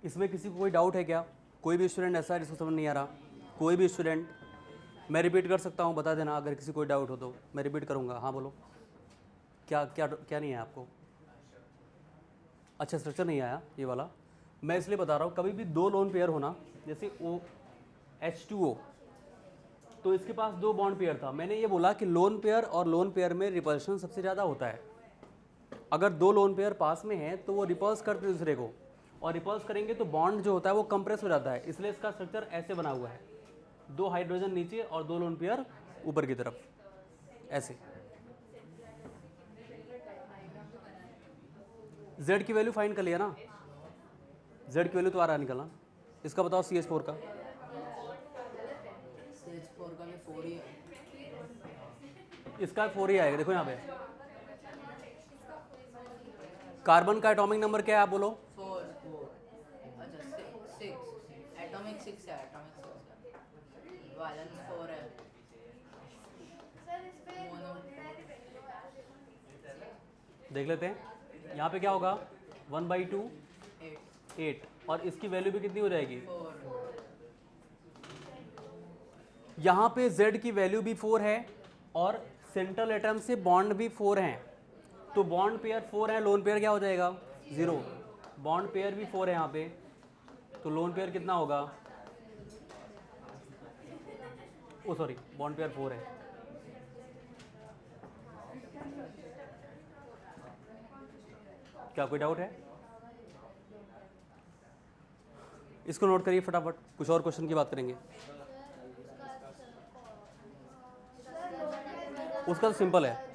इसमें किसी को कोई डाउट है क्या? कोई भी स्टूडेंट ऐसा है जिसको समझ नहीं आ रहा? कोई भी स्टूडेंट? मैं रिपीट कर सकता हूँ, बता देना अगर किसी कोई डाउट हो तो मैं रिपीट करूँगा। हाँ बोलो, क्या नहीं है आपको? अच्छा, स्ट्रक्चर नहीं आया ये वाला। मैं इसलिए बता रहा हूँ, कभी भी 2 लोन पेयर होना, जैसे H2O, तो इसके पास 2 बॉन्ड पेयर था। मैंने ये बोला कि लोन पेयर और लोन पेयर में रिपल्शन सबसे ज़्यादा होता है। अगर 2 लोन पेयर पास में हैं तो वो रिपल्स करते हैं दूसरे को, और रिपल्स करेंगे तो बॉन्ड जो होता है वो कंप्रेस हो जाता है। इसलिए इसका स्ट्रक्चर ऐसे बना हुआ है, 2 हाइड्रोजन नीचे और 2 लोन पेयर ऊपर की तरफ, ऐसे। Z की वैल्यू फाइंड कर लिया ना? Z की वैल्यू तो आ रहा है निकलना। इसका बताओ CH4 का। CH4 का भी 4 ही है। इसका 4 ही आएगा। देखो यहाँ पे कार्बन का एटॉमिक नंबर क्या है आप बोलो? 4। अच्छा 6 एटॉमिक 6 है। वैलेंस 4 है। देख लेते हैं यहाँ पे क्या होगा? 1/2 8 और इसकी वैल्यू भी कितनी हो जाएगी? 4। यहाँ पे Z की वैल्यू भी 4 है और सेंट्रल एटम से बॉन्ड भी 4 हैं, तो बॉन्ड पेयर 4 है, लोन पेयर क्या हो जाएगा? 0। बॉन्ड पेयर भी 4 है यहाँ पे, तो लोन पेयर कितना होगा? ओ सॉरी, बॉन्ड पेयर 4 है। क्या कोई डाउट है? इसको नोट करिए फटाफट, कुछ और क्वेश्चन की बात करेंगे। उसका तो सिंपल है।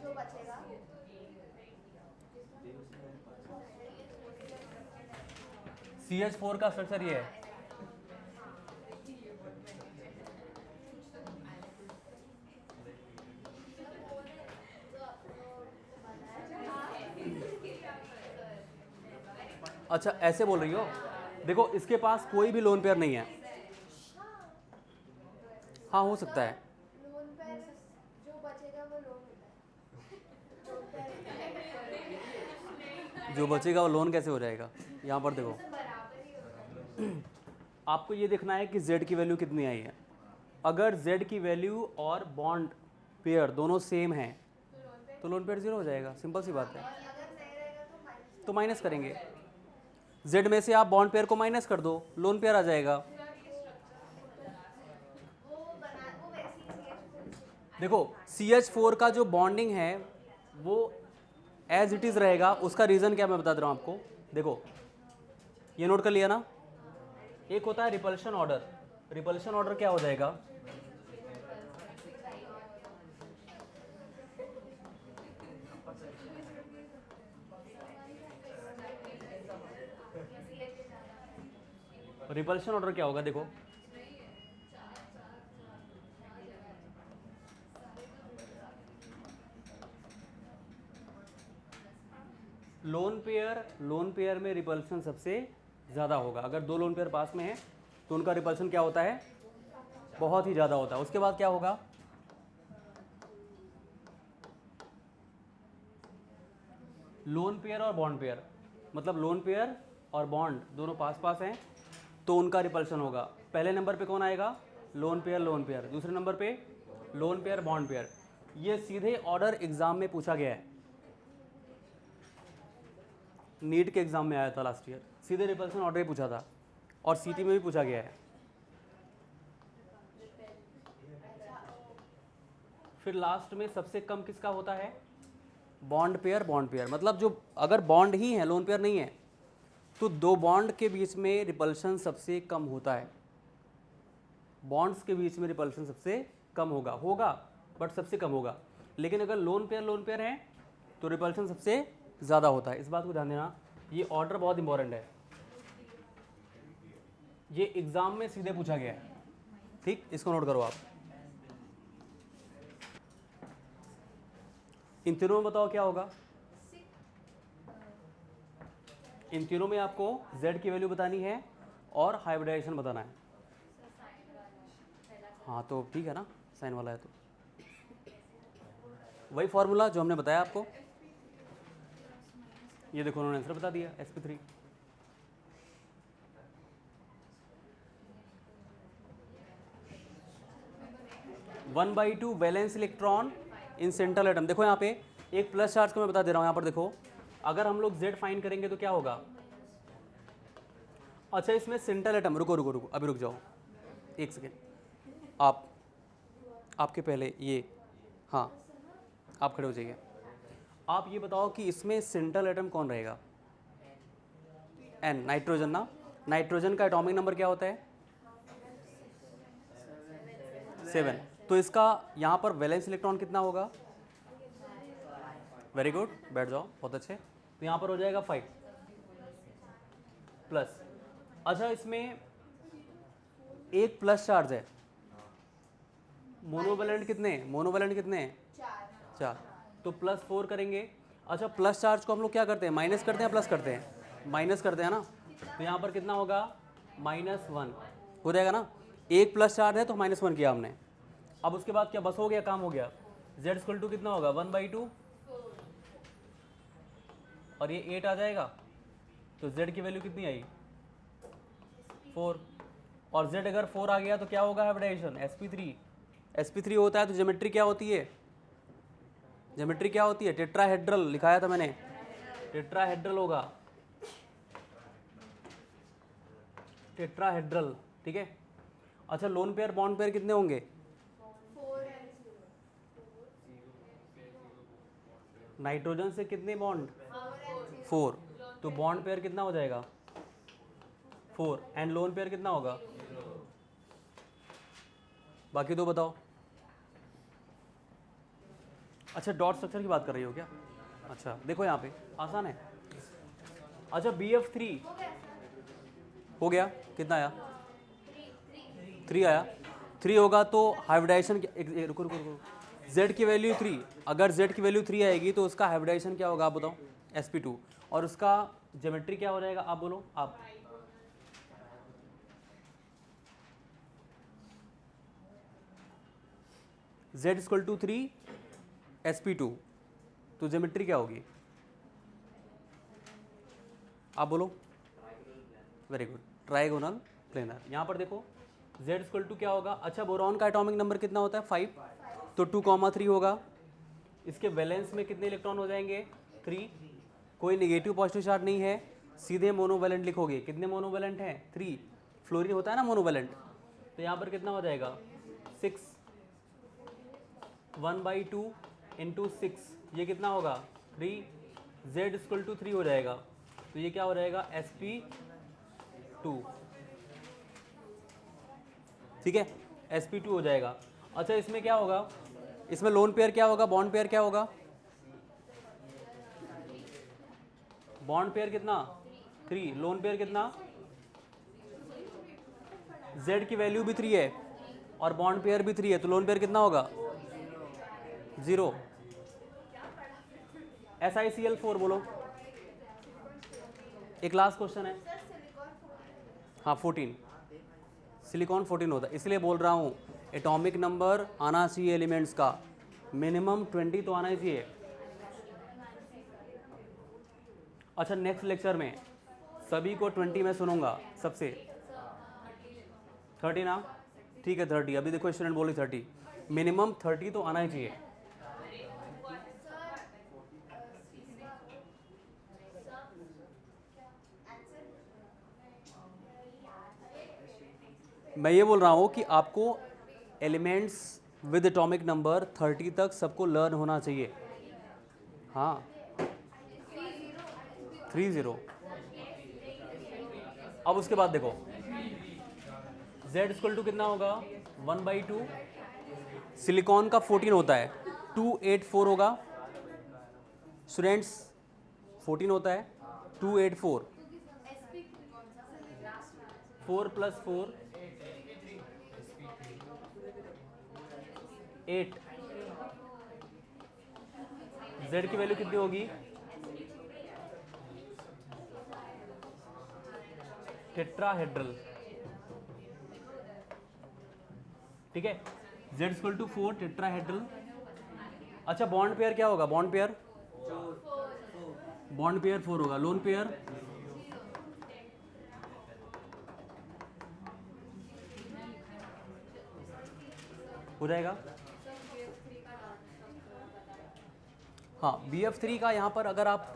CH4 का स्ट्रक्चर ये है। अच्छा ऐसे बोल रही हो? देखो इसके पास कोई भी लोन पेयर नहीं है। हाँ हो सकता है। जो बचेगा वो लोन कैसे हो जाएगा? यहाँ पर देखो आपको ये देखना है कि z की वैल्यू कितनी आई है। अगर z की वैल्यू और बॉन्ड पेयर दोनों सेम हैं तो लोन पेयर 0 हो जाएगा, सिंपल सी बात है। तो माइनस करेंगे, z में से आप बॉन्ड पेयर को माइनस कर दो, लोन पेयर आ जाएगा। देखो CH4 का जो बॉन्डिंग है वो एज इट इज़ रहेगा, उसका रीज़न क्या मैं बता दे रहा हूँ आपको। देखो ये नोट कर लिया ना, एक होता है रिपल्शन ऑर्डर। रिपल्शन ऑर्डर क्या हो जाएगा? रिपल्शन ऑर्डर क्या होगा? देखो लोन पेयर में रिपल्शन सबसे ज़्यादा होगा। अगर दो लोन पेयर पास में है तो उनका रिपल्शन क्या होता है? बहुत ही ज़्यादा होता है। उसके बाद क्या होगा? लोन पेयर और बॉन्ड पेयर, मतलब लोन पेयर और बॉन्ड दोनों पास पास हैं तो उनका रिपल्शन होगा। पहले नंबर पे कौन आएगा? Lone pair. दूसरे नंबर पे लोन पेयर बॉन्ड पेयर। ये सीधे ऑर्डर एग्जाम में पूछा गया है, नीट के एग्जाम में आया था लास्ट ईयर, सीधे रिपल्शन ऑर्डर ही पूछा था और सीटी में भी पूछा गया है। फिर लास्ट में सबसे कम किसका होता है? Bond pair. मतलब जो अगर बॉन्ड ही है, लोन पेयर नहीं है, तो दो बॉन्ड के बीच में रिपल्शन सबसे कम होता है। बॉन्ड्स के बीच में रिपल्शन सबसे कम होगा बट सबसे कम होगा। लेकिन अगर लोन पेयर है तो रिपल्शन सबसे ज़्यादा होता है। इस बात को ध्यान देना, ये ऑर्डर बहुत इंपॉर्टेंट है, ये एग्जाम में सीधे पूछा गया है। ठीक, इसको नोट करो आप। इन तीनों में बताओ क्या होगा? इन तीनों में आपको z की वैल्यू बतानी है और हाइब्रिडाइजेशन बताना है। हाँ तो ठीक है ना, साइन वाला है तो वही फॉर्मूला जो हमने बताया आपको। ये देखो उन्होंने आंसर बता दिया, sp3। One by two valence electron in central atom. देखो यहाँ पे एक प्लस चार्ज को मैं बता दे रहा हूँ। यहाँ पर देखो, अगर हम लोग z फाइंड करेंगे तो क्या होगा? अच्छा इसमें सेंट्रल एटम, रुको अभी रुक जाओ एक सेकेंड। आपके पहले ये, हाँ आप खड़े हो जाइए। आप ये बताओ कि इसमें सेंट्रल एटम कौन रहेगा? n, नाइट्रोजन ना। नाइट्रोजन का एटॉमिक नंबर क्या होता है? 7। तो इसका यहाँ पर वैलेंस इलेक्ट्रॉन कितना होगा? वेरी गुड, बैठ जाओ, बहुत अच्छे। तो यहाँ पर हो जाएगा 5 प्लस। अच्छा इसमें एक प्लस चार्ज है, मोनोवैलेंट कितने? 4। तो +4 करेंगे। अच्छा प्लस चार्ज को हम लोग क्या करते हैं? माइनस करते हैं, प्लस करते हैं? माइनस करते हैं ना। तो यहाँ पर कितना होगा? -1 हो जाएगा ना। एक प्लस चार्ज है तो -1 किया हमने। अब उसके बाद क्या, बस हो गया, काम हो गया। z इक्वल टू कितना होगा? 1/2 और ये 8 आ जाएगा। तो z की वैल्यू कितनी आई? 4। और z अगर 4 आ गया तो क्या होगा हाइब्रिडाइजेशन? sp3 होता है। तो ज्योमेट्री क्या होती है? टेट्राहेड्रल लिखाया था मैंने, टेट्राहेड्रल होगा, टेट्राहेड्रल। ठीक है। अच्छा लोन पेयर बॉन्ड पेयर कितने होंगे? 4। नाइट्रोजन से कितने बॉन्ड? 4। तो बॉन्ड पेयर कितना हो जाएगा? 4। एंड लोन पेयर कितना होगा? बाकी दो बताओ। अच्छा डॉट स्ट्रक्चर की बात कर रही हो क्या? अच्छा देखो यहाँ पे आसान है। अच्छा BF3 हो गया, कितना आया? 3 आया। 3 होगा तो हाइब्रिडाइजेशन, रुको z की वैल्यू 3। अगर z की वैल्यू 3 आएगी तो उसका हाइब्रिडाइजेशन क्या होगा आप बताओ? sp2। और उसका ज्योमेट्री क्या हो जाएगा आप बोलो? आप z इक्वल टू 3 sp2, तो ज्योमेट्री क्या होगी? आप बोलो। Very good, trigonal planar. यहाँ पर देखो Z इक्वल टू क्या होगा, अच्छा बोरॉन का एटॉमिक नंबर कितना होता है 5, तो 2,3 होगा। इसके वैलेंस में कितने इलेक्ट्रॉन हो जाएंगे 3, कोई नेगेटिव पॉजिटिव चार्ज नहीं है, सीधे मोनोवैलेंट लिखोगे। कितने मोनोवैलेंट हैं 3, फ्लोरीन होता है ना मोनोवैलेंट, तो यहाँ पर कितना हो जाएगा 6, 1/2 इंटू 6, ये कितना होगा 3, Z इक्वल टू 3 हो जाएगा, तो ये क्या हो जाएगा sp2, ठीक है sp2 हो जाएगा। अच्छा इसमें क्या होगा, इसमें लोन पेयर क्या होगा, बॉन्ड पेयर क्या होगा, बॉन्ड पेयर कितना 3, लोन पेयर कितना, Z की वैल्यू भी 3 है और बॉन्ड पेयर भी 3 है, तो लोन पेयर कितना होगा 0। SiCl4 बोलो। एक लास्ट क्वेश्चन है, हाँ 14, सिलिकॉन 14 होता है, इसलिए बोल रहा हूँ एटॉमिक नंबर आना चाहिए एलिमेंट्स का मिनिमम 20 तो आना ही चाहिए। अच्छा नेक्स्ट लेक्चर में सभी को 20 में सुनूंगा सबसे, 30 ना, ठीक है 30, अभी देखो स्टूडेंट बोली 30, मिनिमम 30 तो आना ही चाहिए। मैं ये बोल रहा हूँ कि आपको एलिमेंट्स विद एटॉमिक नंबर 30 तक सबको लर्न होना चाहिए। हाँ 30। अब उसके बाद देखो Z इक्वल टू कितना होगा 1/2, सिलिकॉन का 14 होता है 284 होगा स्टूडेंट्स, 14 होता है 284, 4 + 4 8, Z की वैल्यू कितनी होगी, टेट्राहेड्रल, ठीक है Z इक्वल टू 4 टेट्राहेड्रल। अच्छा बॉन्ड पेयर क्या होगा, बॉन्ड पेयर 4 होगा, लोन पेयर हो जाएगा। हाँ BF3 का यहाँ पर अगर आप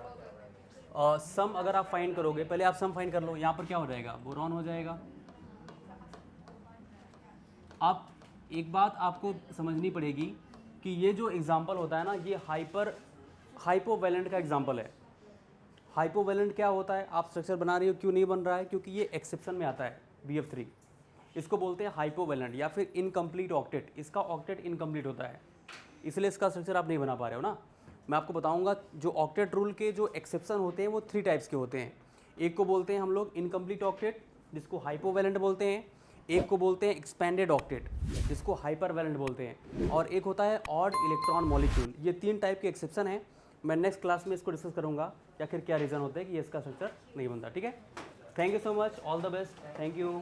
सम अगर आप फाइंड करोगे, पहले आप सम फाइंड कर लो, यहाँ पर क्या हो जाएगा बोरॉन हो जाएगा। आप एक बात आपको समझनी पड़ेगी कि ये जो एग्जांपल होता है ना, ये हाइपोवैलेंट का एग्जांपल है। हाइपोवैलेंट क्या होता है, आप स्ट्रक्चर बना रही हो क्यों नहीं बन रहा है, क्योंकि ये एक्सेप्शन में आता है BF3, इसको बोलते हैं हाइपोवैलेंट या फिर इनकम्प्लीट ऑक्टेट, इसका ऑक्टेट इनकम्प्लीट होता है, इसलिए इसका स्ट्रक्चर आप नहीं बना पा रहे हो ना। मैं आपको बताऊंगा जो ऑक्टेट रूल के जो एक्सेप्शन होते हैं वो 3 टाइप्स के होते हैं। एक को बोलते हैं हम लोग इनकम्प्लीट ऑक्टेट जिसको हाइपोवैलेंट बोलते हैं, एक को बोलते हैं एक्सपेंडेड ऑक्टेट जिसको हाइपरवैलेंट बोलते हैं, और एक होता है ऑड इलेक्ट्रॉन मॉलिक्यूल। ये 3 टाइप के एक्सेप्शन है, मैं नेक्स्ट क्लास में इसको डिस्कस करूंगा या फिर क्या रीज़न होता है कि ये इसका स्ट्रक्चर नहीं बनता। ठीक है, thank you so much, all the best, thank you.